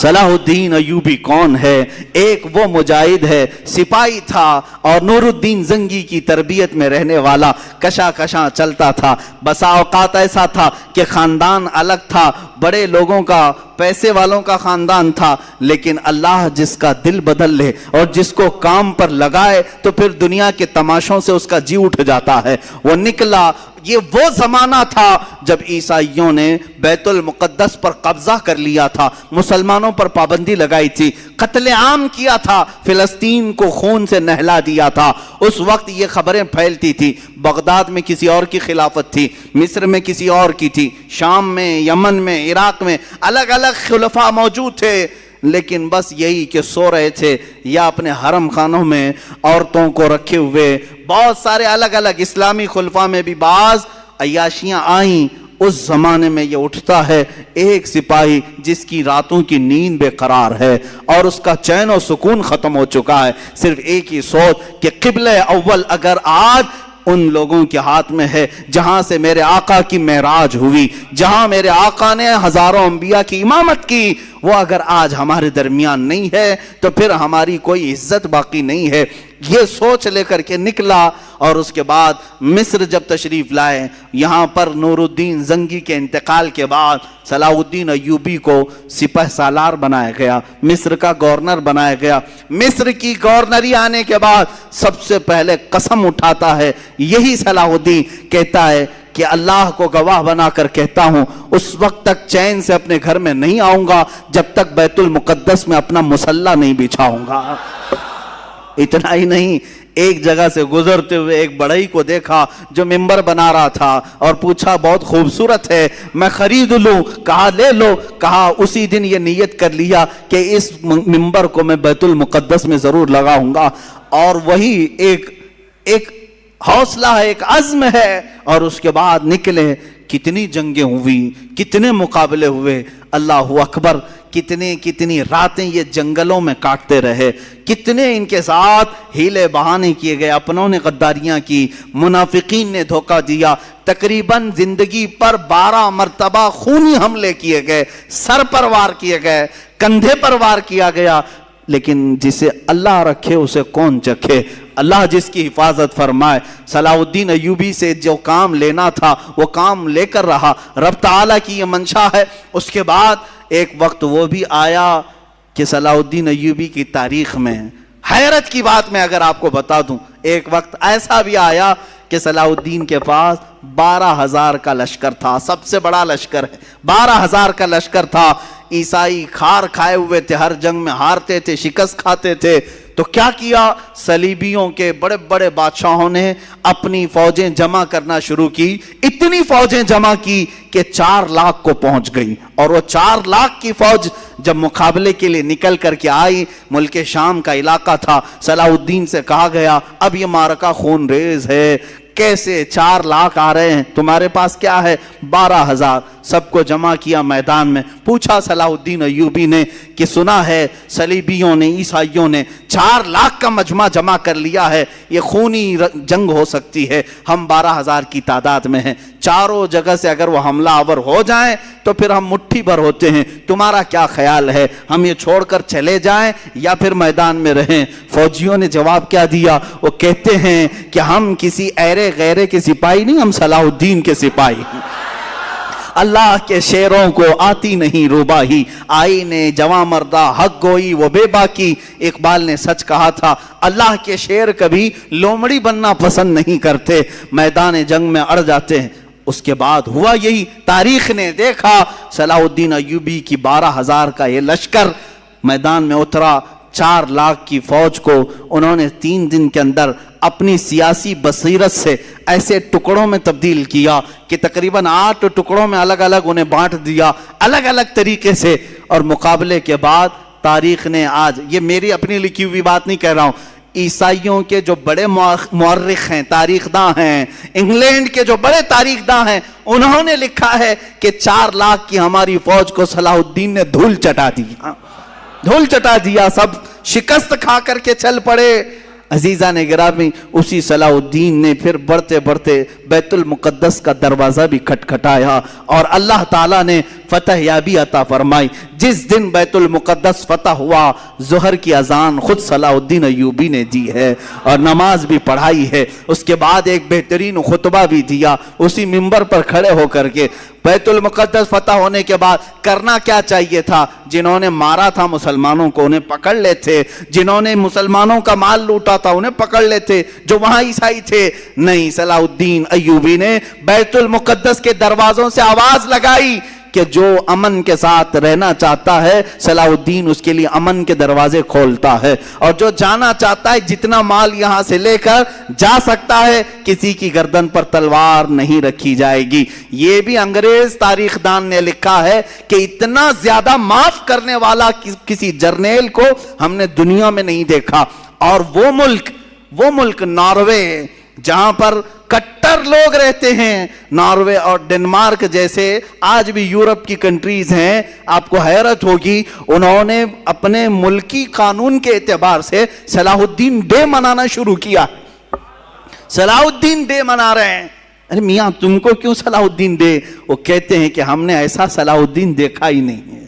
S1: صلاح الدین ایوبی کون ہے؟ ایک وہ مجاہد ہے، سپاہی تھا اور نور الدین زنگی کی تربیت میں رہنے والا، کشاں چلتا تھا۔ بسا اوقات ایسا تھا کہ خاندان الگ تھا، بڑے لوگوں کا، پیسے والوں کا خاندان تھا، لیکن اللہ جس کا دل بدل لے اور جس کو کام پر لگائے تو پھر دنیا کے تماشوں سے اس کا جی اٹھ جاتا ہے۔ وہ نکلا۔ یہ وہ زمانہ تھا جب عیسائیوں نے بیت المقدس پر قبضہ کر لیا تھا، مسلمانوں پر پابندی لگائی تھی، قتل عام کیا تھا، فلسطین کو خون سے نہلا دیا تھا۔ اس وقت یہ خبریں پھیلتی تھی۔ بغداد میں کسی اور کی خلافت تھی، مصر میں کسی اور کی تھی، شام میں، یمن میں، عراق میں الگ الگ خلفاء موجود تھے، لیکن بس یہی کہ سو رہے تھے یا اپنے حرم خانوں میں عورتوں کو رکھے ہوئے۔ بہت سارے الگ الگ اسلامی خلفاء میں بھی بعض عیاشیاں آئیں۔ اس زمانے میں یہ اٹھتا ہے ایک سپاہی جس کی راتوں کی نیند بے قرار ہے اور اس کا چین و سکون ختم ہو چکا ہے۔ صرف ایک ہی سوچ کہ قبلہ اول اگر آج ان لوگوں کے ہاتھ میں ہے جہاں سے میرے آقا کی معراج ہوئی، جہاں میرے آقا نے ہزاروں انبیاء کی امامت کی، وہ اگر آج ہمارے درمیان نہیں ہے تو پھر ہماری کوئی عزت باقی نہیں ہے۔ یہ سوچ لے کر کے نکلا اور اس کے بعد مصر جب تشریف لائے، یہاں پر نور الدین زنگی کے انتقال کے بعد صلاح الدین ایوبی کو سپہ سالار بنایا گیا، مصر کا گورنر بنایا گیا۔ مصر کی گورنری آنے کے بعد سب سے پہلے قسم اٹھاتا ہے یہی صلاح الدین، کہتا ہے کہ اللہ کو گواہ بنا کر کہتا ہوں اس وقت تک چین سے اپنے گھر میں نہیں آؤں گا جب تک بیت المقدس میں اپنا مصلی نہیں بچھاؤں گا۔ اتنا ہی نہیں، ایک جگہ سے گزرتے ہوئے ایک بڑھئی کو دیکھا جو ممبر بنا رہا تھا اور پوچھا بہت خوبصورت ہے، میں خرید لوں؟ کہا لے لو۔ کہا اسی دن یہ نیت کر لیا کہ اس ممبر کو میں بیت المقدس میں ضرور لگاؤں گا، اور وہی ایک حوصلہ ہے، ایک عزم ہے، اور اس کے بعد نکلے۔ کتنی جنگیں ہوئی، کتنے مقابلے ہوئے، اللہ اکبر، کتنی راتیں یہ جنگلوں میں کاٹتے رہے، کتنے ان کے ساتھ ہیلے بہانے کیے گئے، اپنوں نے غداریاں کی، منافقین نے دھوکہ دیا، تقریباً زندگی پر 12 مرتبہ خونی حملے کیے گئے، سر پر وار کیے گئے، کندھے پر وار کیا گیا، لیکن جسے اللہ رکھے اسے کون چکھے؟ اللہ جس کی حفاظت فرمائے۔ صلاح الدین ایوبی سے جو کام لینا تھا وہ کام لے کر رہا، رب تعالیٰ کی یہ منشا ہے۔ اس کے بعد ایک وقت وہ بھی آیا کہ صلاح الدین ایوبی کی تاریخ میں حیرت کی بات میں اگر آپ کو بتا دوں، ایک وقت ایسا بھی آیا کہ صلاح الدین کے پاس 12,000 کا لشکر تھا، سب سے بڑا لشکر ہے، 12,000 کا لشکر تھا۔ عیسائی کھار کھائے ہوئے تھے، ہر جنگ میں ہارتے تھے، شکست کھاتے تھے، تو کیا کیا؟ صلیبیوں کے بڑے بڑے بادشاہوں نے اپنی فوجیں جمع کرنا شروع کی، اتنی فوجیں جمع کی کہ 4 لاکھ کو پہنچ گئی، اور وہ 4 لاکھ کی فوج جب مقابلے کے لیے نکل کر کے آئی، ملک شام کا علاقہ تھا، صلاح الدین سے کہا گیا اب یہ معرکہ خون ریز ہے، کیسے 4 لاکھ آ رہے ہیں، تمہارے پاس کیا ہے؟ 12,000۔ سب کو جمع کیا میدان میں، پوچھا صلاح الدین ایوبی نے کہ سنا ہے صلیبیوں نے، عیسائیوں نے 4 لاکھ کا مجمع جمع کر لیا ہے، یہ خونی جنگ ہو سکتی ہے، ہم 12,000 کی تعداد میں ہیں، چاروں جگہ سے اگر وہ حملہ آور ہو جائیں تو پھر ہم مٹھی بھر ہوتے ہیں، تمہارا کیا خیال ہے، ہم یہ چھوڑ کر چلے جائیں یا پھر میدان میں رہیں؟ فوجیوں نے جواب کیا دیا؟ وہ کہتے ہیں کہ ہم کسی ایرے غیرے کے سپاہی نہیں، ہم صلاح الدین کے سپاہی ہیں۔ اللہ کے شیروں کو آتی نہیں روباہی، آئینے جواں مردہ حق گوئی وہ بے باکی۔ اقبال نے سچ کہا تھا، اللہ کے شیر کبھی لومڑی بننا پسند نہیں کرتے، میدان جنگ میں اڑ جاتے ہیں۔ اس کے بعد ہوا یہی، تاریخ نے دیکھا صلاح الدین ایوبی کی 12,000 کا یہ لشکر میدان میں اترا، 4 لاکھ کی فوج کو انہوں نے 3 دن کے اندر اپنی سیاسی بصیرت سے ایسے ٹکڑوں میں تبدیل کیا کہ تقریباً 8 ٹکڑوں میں الگ الگ انہیں بانٹ دیا، الگ الگ طریقے سے۔ اور مقابلے کے بعد تاریخ نے آج، یہ میری اپنی لکھی ہوئی بات نہیں کہہ رہا ہوں، عیسائیوں کے جو بڑے مورخ ہیں، تاریخ داں ہیں، انگلینڈ کے جو بڑے تاریخ داں ہیں، انہوں نے لکھا ہے کہ 4 لاکھ کی ہماری فوج کو صلاح الدین نے دھول چٹا دیا، دھول چٹا دیا، سب شکست کھا کر کے چل پڑے۔ عزیزان گرامی، اسی صلاح الدین نے پھر بڑھتے بڑھتے بیت المقدس کا دروازہ بھی کھٹکھٹایا اور اللہ تعالیٰ نے فتح یابی عطا فرمائی۔ جس دن بیت المقدس فتح ہوا، ظہر کی اذان خود صلاح الدین ایوبی نے دی ہے اور نماز بھی پڑھائی ہے، اس کے بعد ایک بہترین خطبہ بھی دیا اسی منبر پر کھڑے ہو کر کے۔ بیت المقدس فتح ہونے کے بعد کرنا کیا چاہیے تھا؟ جنہوں نے مارا تھا مسلمانوں کو انہیں پکڑ لیتے، جنہوں نے مسلمانوں کا مال لوٹا تھا انہیں پکڑ لیتے، جو وہاں عیسائی تھے۔ نہیں، صلاح الدین ایوبی نے بیت المقدس کے دروازوں سے آواز لگائی کہ جو امن کے ساتھ رہنا چاہتا ہے صلاح الدین اس کے لیے امن کے دروازے کھولتا ہے، اور جو جانا چاہتا ہے جتنا مال یہاں سے لے کر جا سکتا ہے، کسی کی گردن پر تلوار نہیں رکھی جائے گی۔ یہ بھی انگریز تاریخ دان نے لکھا ہے کہ اتنا زیادہ معاف کرنے والا کسی جرنیل کو ہم نے دنیا میں نہیں دیکھا۔ اور وہ ملک ناروے، جہاں پر کٹر لوگ رہتے ہیں، ناروے اور ڈنمارک جیسے آج بھی یورپ کی کنٹریز ہیں، آپ کو حیرت ہوگی، انہوں نے اپنے ملکی قانون کے اعتبار سے صلاح الدین ڈے منانا شروع کیا۔ صلاح الدین ڈے منا رہے ہیں۔ ارے میاں تم کو کیوں صلاح الدین ڈے؟ وہ کہتے ہیں کہ ہم نے ایسا صلاح الدین دیکھا ہی نہیں ہے،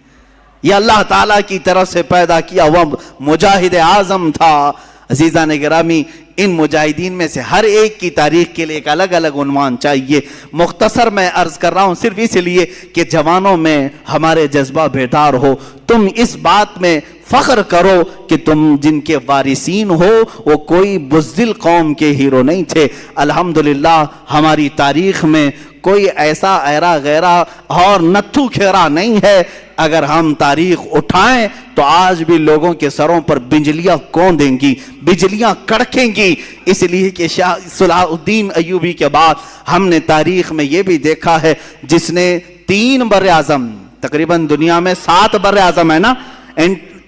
S1: یہ اللہ تعالیٰ کی طرف سے پیدا کیا ہوا مجاہد اعظم تھا۔ عزیزان گرامی، ان مجاہدین میں سے ہر ایک کی تاریخ کے لیے ایک الگ الگ عنوان چاہیے۔ مختصر میں عرض کر رہا ہوں صرف اس لیے کہ جوانوں میں ہمارے جذبہ بیدار ہو، تم اس بات میں فخر کرو کہ تم جن کے وارثین ہو وہ کوئی بزدل قوم کے ہیرو نہیں تھے۔ الحمدللہ ہماری تاریخ میں کوئی ایسا ایرا غیرہ اور نتھو کھیرا نہیں ہے۔ اگر ہم تاریخ اٹھائیں تو آج بھی لوگوں کے سروں پر بجلیاں کون دیں گی، بجلیاں کڑکیں گی، اس لیے کہ صلاح الدین ایوبی کے بعد ہم نے تاریخ میں یہ بھی دیکھا ہے جس نے 3 بر اعظم، تقریباً دنیا میں 7 بر اعظم ہے نا،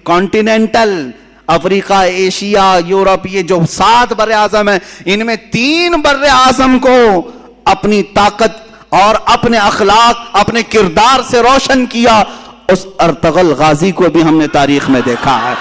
S1: کانٹیننٹل، افریقہ، ایشیا، یورپ، یہ جو 7 بر اعظم ہیں، ان میں 3 بر اعظم کو اپنی طاقت اور اپنے اخلاق، اپنے کردار سے روشن کیا۔ اس ارطغرل غازی کو بھی ہم نے تاریخ میں دیکھا ہے،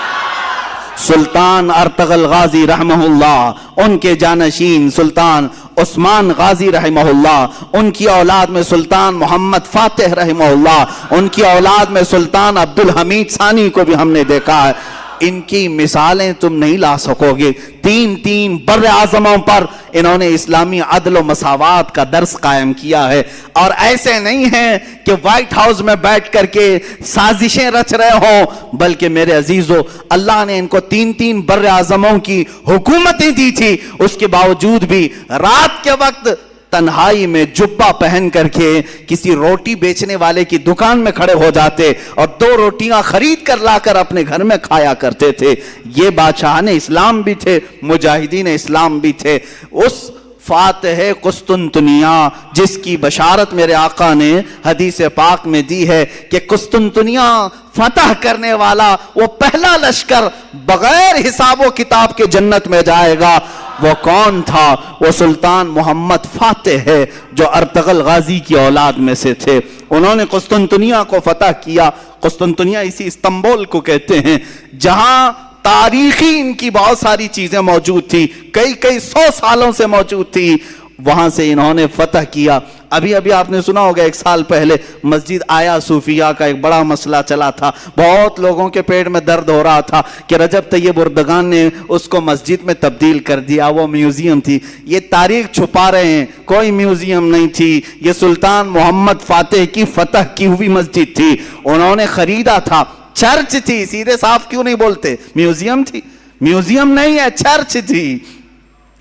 S1: سلطان ارطغرل غازی رحمہ اللہ، ان کے جانشین سلطان عثمان غازی رحمہ اللہ، ان کی اولاد میں سلطان محمد فاتح رحمہ اللہ، ان کی اولاد میں سلطان عبدالحمید ثانی کو بھی ہم نے دیکھا ہے۔ ان کی مثالیں تم نہیں لا سکو گے۔ 3 بر اعظموں پر انہوں نے اسلامی عدل و مساوات کا درس قائم کیا ہے، اور ایسے نہیں ہیں کہ وائٹ ہاؤس میں بیٹھ کر کے سازشیں رچ رہے ہوں، بلکہ میرے عزیزو اللہ نے ان کو 3 بر اعظموں کی حکومتیں دی تھی، اس کے باوجود بھی رات کے وقت تنہائی میں جبہ پہن کر کے کسی روٹی بیچنے والے کی دکان میں کھڑے ہو جاتے اور 2 روٹیاں خرید کر لا کر اپنے گھر میں کھایا کرتے تھے. یہ بادشاہان اسلام بھی تھے, مجاہدین اسلام بھی تھے. اس فاتح قسطنطنیہ جس کی بشارت میرے آقا نے حدیث پاک میں دی ہے کہ قسطنطنیہ فتح کرنے والا وہ پہلا لشکر بغیر حساب و کتاب کے جنت میں جائے گا, وہ کون تھا؟ وہ سلطان محمد فاتح ہے جو ارطغرل غازی کی اولاد میں سے تھے. انہوں نے قسطنطنیہ کو فتح کیا. قسطنطنیہ اسی استنبول کو کہتے ہیں جہاں تاریخی ان کی بہت ساری چیزیں موجود تھی, کئی 100 سالوں سے موجود تھی. وہاں سے انہوں نے فتح کیا. ابھی آپ نے سنا ہوگا 1 سال پہلے مسجد آیا صوفیہ کا ایک بڑا مسئلہ چلا تھا. بہت لوگوں کے پیٹ میں درد ہو رہا تھا کہ رجب طیب اردگان نے اس کو مسجد میں تبدیل کر دیا, وہ میوزیم تھی. یہ تاریخ چھپا رہے ہیں, کوئی میوزیم نہیں تھی. یہ سلطان محمد فاتح کی فتح کی ہوئی مسجد تھی. انہوں نے خریدا تھا. چرچ تھی, سیدھے صاف کیوں نہیں بولتے؟ میوزیم تھی؟ میوزیم نہیں ہے, چرچ تھی.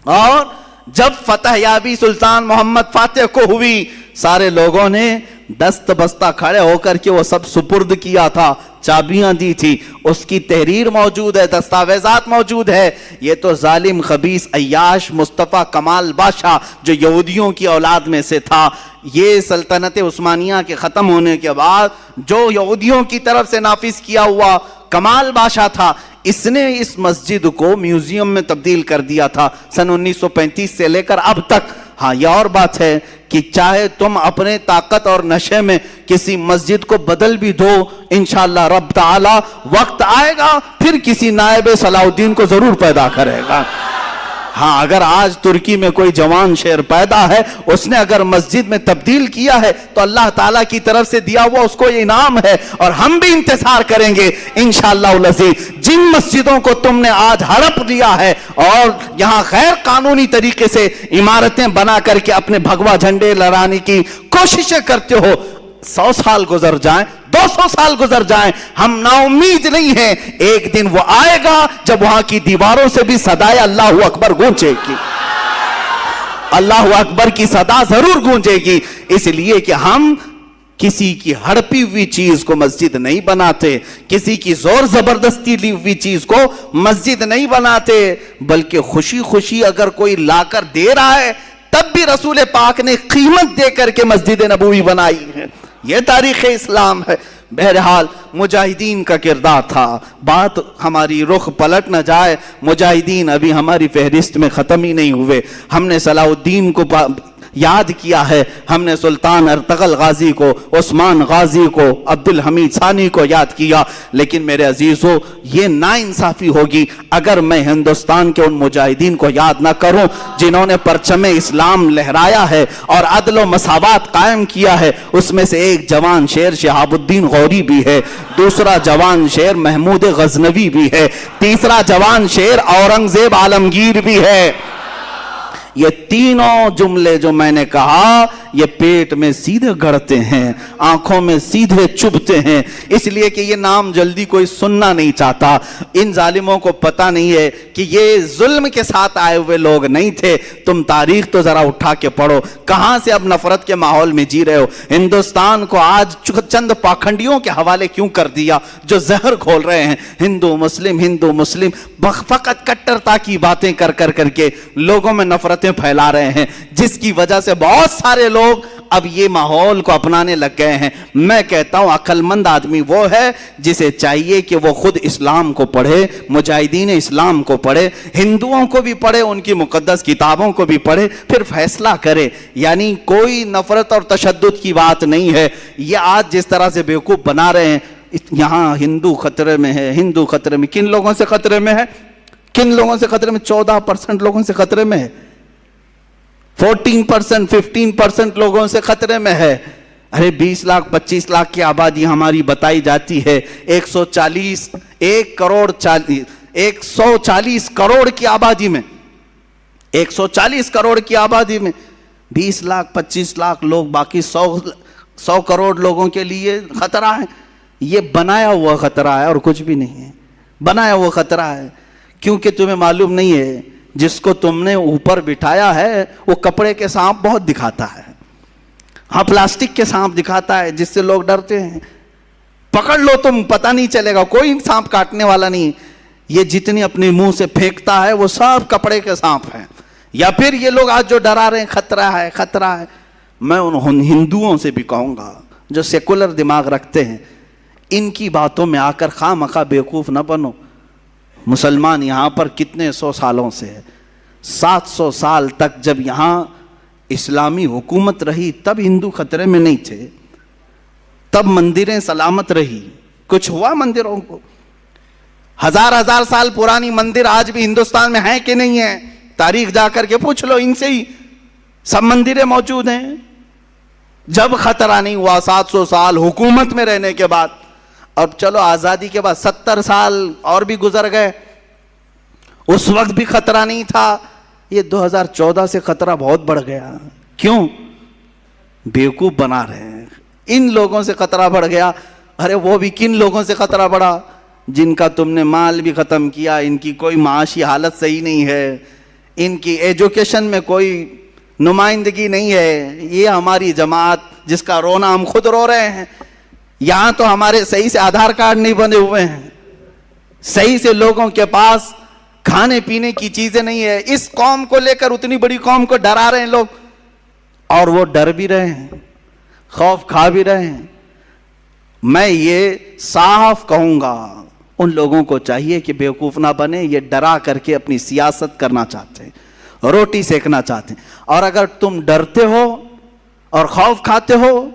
S1: اور جب فتح یابی سلطان محمد فاتح کو ہوئی, سارے لوگوں نے دست بستہ کھڑے ہو کر کے وہ سب سپرد کیا تھا, چابیاں دی تھی. اس کی تحریر موجود ہے, دستاویزات موجود ہے. یہ تو ظالم خبیث عیاش مصطفیٰ کمال بادشاہ جو یہودیوں کی اولاد میں سے تھا, یہ سلطنت عثمانیہ کے ختم ہونے کے بعد جو یہودیوں کی طرف سے نافذ کیا ہوا کمال بادشاہ تھا, اس نے اس مسجد کو میوزیم میں تبدیل کر دیا تھا سن 1935 سے لے کر اب تک. ہاں یہ اور بات ہے کہ چاہے تم اپنے طاقت اور نشے میں کسی مسجد کو بدل بھی دو, انشاءاللہ رب تعالی وقت آئے گا پھر کسی نائب صلاح الدین کو ضرور پیدا کرے گا. ہاں اگر آج ترکی میں کوئی جوان شیر پیدا ہے, اس نے اگر مسجد میں تبدیل کیا ہے تو اللہ تعالیٰ کی طرف سے دیا ہوا اس کو یہ انعام ہے, اور ہم بھی انتظار کریں گے انشاءاللہ العزیز. جن مسجدوں کو تم نے آج ہڑپ لیا ہے اور یہاں غیر قانونی طریقے سے عمارتیں بنا کر کے اپنے بھگوا جھنڈے لہرانے کی کوششیں کرتے ہو, 100 سال گزر جائیں, 200 سال گزر جائیں, ہم نا امید نہیں ہیں. ایک دن وہ آئے گا جب وہاں کی دیواروں سے بھی صدائے اللہ اکبر گونجے گی, اللہ اکبر کی صدا ضرور گونجے گی. اس لیے کہ ہم کسی کی ہڑپی ہوئی چیز کو مسجد نہیں بناتے, کسی کی زور زبردستی لی ہوئی چیز کو مسجد نہیں بناتے, بلکہ خوشی خوشی اگر کوئی لا کر دے رہا ہے تب بھی رسول پاک نے قیمت دے کر کے مسجد نبوی بنائی ہے. یہ تاریخ اسلام ہے. بہرحال مجاہدین کا کردار تھا. بات ہماری رخ پلٹ نہ جائے, مجاہدین ابھی ہماری فہرست میں ختم ہی نہیں ہوئے. ہم نے صلاح الدین کو یاد کیا ہے, ہم نے سلطان ارطغرل غازی کو, عثمان غازی کو, عبد الحمید ثانی کو یاد کیا, لیکن میرے عزیزو یہ ناانصافی ہوگی اگر میں ہندوستان کے ان مجاہدین کو یاد نہ کروں جنہوں نے پرچم اسلام لہرایا ہے اور عدل و مساوات قائم کیا ہے. اس میں سے ایک جوان شیر شہاب الدین غوری بھی ہے, دوسرا جوان شیر محمود غزنوی بھی ہے, تیسرا جوان شیر اورنگزیب عالمگیر بھی ہے. یہ تینوں جملے جو میں نے کہا یہ پیٹ میں سیدھے گڑتے ہیں, آنکھوں میں سیدھے چبھتے ہیں, اس لیے کہ یہ نام جلدی کوئی سننا نہیں چاہتا. ان ظالموں کو پتہ نہیں ہے کہ یہ ظلم کے ساتھ آئے ہوئے لوگ نہیں تھے. تم تاریخ تو ذرا اٹھا کے پڑھو, کہاں سے اب نفرت کے ماحول میں جی رہے ہو. ہندوستان کو آج چند پاکھنڈیوں کے حوالے کیوں کر دیا جو زہر کھول رہے ہیں. ہندو مسلم فقط کٹرتا کی باتیں کر کے لوگوں میں نفرتیں پھیلا رہے ہیں, جس کی وجہ سے بہت سارے لوگ اب یہ ماحول کو اپنانے لگ گئے ہیں. میں کہتا ہوں عقل مند آدمی وہ ہے جسے چاہیے کہ وہ خود اسلام کو پڑھے, مجاہدین اسلام کو پڑھے, ہندوؤں کو بھی پڑھے, ان کی مقدس کتابوں کو بھی پڑھے, پھر فیصلہ کرے. یعنی کوئی نفرت اور تشدد کی بات نہیں ہے. یہ آج جس طرح سے بیوقوف بنا رہے ہیں, یہاں ہندو خطرے میں ہے, ہندو خطرے میں, کن لوگوں سے خطرے میں ہے, کن لوگوں سے خطرے میں؟ 14% لوگوں سے خطرے میں ہے, 14%, 15% لوگوں سے خطرے میں ہے. ارے 20 لاکھ 25 لاکھ کی آبادی ہماری بتائی جاتی ہے. 140 کروڑ کی آبادی میں 140 کروڑ کی آبادی میں 20 لاکھ 25 لاکھ لوگ, باقی 100 کروڑ لوگوں کے لیے خطرہ ہے. یہ بنایا ہوا خطرہ ہے اور کچھ بھی نہیں ہے. بنایا ہوا خطرہ ہے کیونکہ تمہیں معلوم نہیں ہے جس کو تم نے اوپر بٹھایا ہے وہ کپڑے کے سانپ بہت دکھاتا ہے، ہاں پلاسٹک کے سانپ دکھاتا ہے جس سے لوگ ڈرتے ہیں، پکڑ لو تم پتہ نہیں چلے گا، کوئی سانپ کاٹنے والا نہیں، یہ جتنی اپنے منہ سے پھینکتا ہے وہ سب کپڑے کے سانپ ہیں۔ یا پھر یہ لوگ آج جو ڈرا رہے ہیں خطرہ ہے خطرہ ہے، میں ان ہندوؤں سے بھی کہوں گا جو سیکولر دماغ رکھتے ہیں، ان کی باتوں میں آ کر خواہ مخواہ بیوقوف نہ بنو۔ مسلمان یہاں پر کتنے سو سالوں سے ہے، 700 سال تک جب یہاں اسلامی حکومت رہی تب ہندو خطرے میں نہیں تھے، تب مندریں سلامت رہی، کچھ ہوا مندروں کو؟ ہزار سال پرانی مندر آج بھی ہندوستان میں ہیں کہ نہیں ہیں؟ تاریخ جا کر کے پوچھ لو ان سے ہی، سب مندریں موجود ہیں۔ جب خطرہ نہیں ہوا 700 سال حکومت میں رہنے کے بعد، اب چلو آزادی کے بعد 70 سال اور بھی گزر گئے، اس وقت بھی خطرہ نہیں تھا، یہ 2014 سے خطرہ بہت بڑھ گیا۔ کیوں؟ بیوقوف بنا رہے ہیں، ان لوگوں سے خطرہ بڑھ گیا۔ ارے وہ بھی کن لوگوں سے خطرہ بڑھا؟ جن کا تم نے مال بھی ختم کیا، ان کی کوئی معاشی حالت صحیح نہیں ہے، ان کی ایجوکیشن میں کوئی نمائندگی نہیں ہے۔ یہ ہماری جماعت جس کا رونا ہم خود رو رہے ہیں، یہاں تو ہمارے صحیح سے آدھار کارڈ نہیں بنے ہوئے ہیں، صحیح سے لوگوں کے پاس کھانے پینے کی چیزیں نہیں ہے، اس قوم کو لے کر اتنی بڑی قوم کو ڈرا رہے ہیں لوگ، اور وہ ڈر بھی رہے ہیں، خوف کھا بھی رہے ہیں۔ میں یہ صاف کہوں گا، ان لوگوں کو چاہیے کہ بیوقوف نہ بنے، یہ ڈرا کر کے اپنی سیاست کرنا چاہتے ہیں، روٹی سیکنا چاہتے ہیں، اور اگر تم ڈرتے ہو اور خوف کھاتے ہو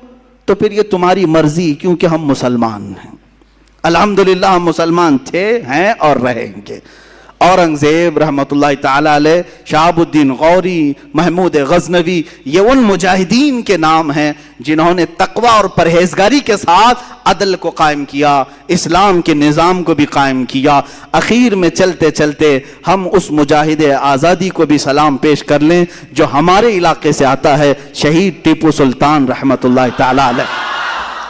S1: تو پھر یہ تمہاری مرضی، کیونکہ ہم مسلمان ہیں، الحمدللہ ہم مسلمان تھے، ہیں اور رہیں گے۔ اورنگزیب رحمت اللہ تعالیٰ علیہ، شہاب الدین غوری، محمود غزنوی، یہ ان مجاہدین کے نام ہیں جنہوں نے تقوی اور پرہیزگاری کے ساتھ عدل کو قائم کیا، اسلام کے نظام کو بھی قائم کیا۔ اخیر میں چلتے چلتے ہم اس مجاہد آزادی کو بھی سلام پیش کر لیں جو ہمارے علاقے سے آتا ہے، شہید ٹیپو سلطان رحمت اللہ تعالیٰ علیہ۔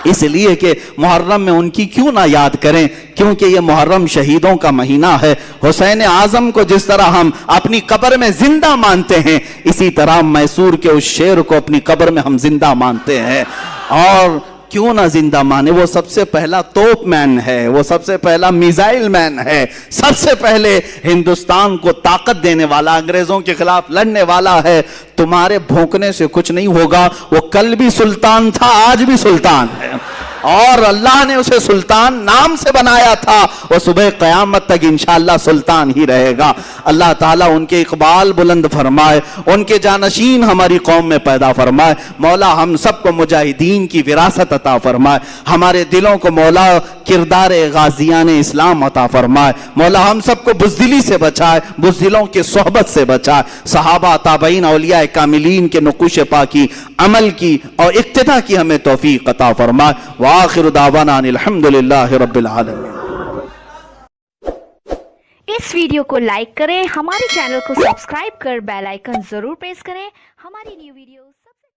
S1: اس لیے کہ محرم میں ان کی کیوں نہ یاد کریں، کیونکہ یہ محرم شہیدوں کا مہینہ ہے۔ حسین اعظم کو جس طرح ہم اپنی قبر میں زندہ مانتے ہیں، اسی طرح میسور کے اس شیر کو اپنی قبر میں ہم زندہ مانتے ہیں۔ اور کیوں نہ زندہ مانے، وہ سب سے پہلا توپ مین ہے، وہ سب سے پہلا میزائل مین ہے، سب سے پہلے ہندوستان کو طاقت دینے والا، انگریزوں کے خلاف لڑنے والا ہے۔ تمہارے بھونکنے سے کچھ نہیں ہوگا، وہ کل بھی سلطان تھا، آج بھی سلطان ہے، اور اللہ نے اسے سلطان نام سے بنایا تھا، وہ صبح قیامت تک انشاءاللہ سلطان ہی رہے گا۔ اللہ تعالیٰ ان کے اقبال بلند فرمائے، ان کے جانشین ہماری قوم میں پیدا فرمائے۔ مولا ہم سب کو مجاہدین کی وراثت عطا فرمائے، ہمارے دلوں کو مولا کردار غازیان اسلام عطا فرمائے۔ مولا ہم سب کو بزدلی سے بچائے، بزدلوں کی صحبت سے بچائے، صحابہ تابعین اولیاء کاملین کے نقوش پاکی عمل کی اور اقتداء کی ہمیں توفیق عطا فرمائے۔ وآخر دعوانا الحمدللہ رب العالمین۔
S2: اس ویڈیو کو لائک کریں، ہمارے چینل کو سبسکرائب کر بیل آئیکن ضرور پریس کریں، ہماری نیو ویڈیو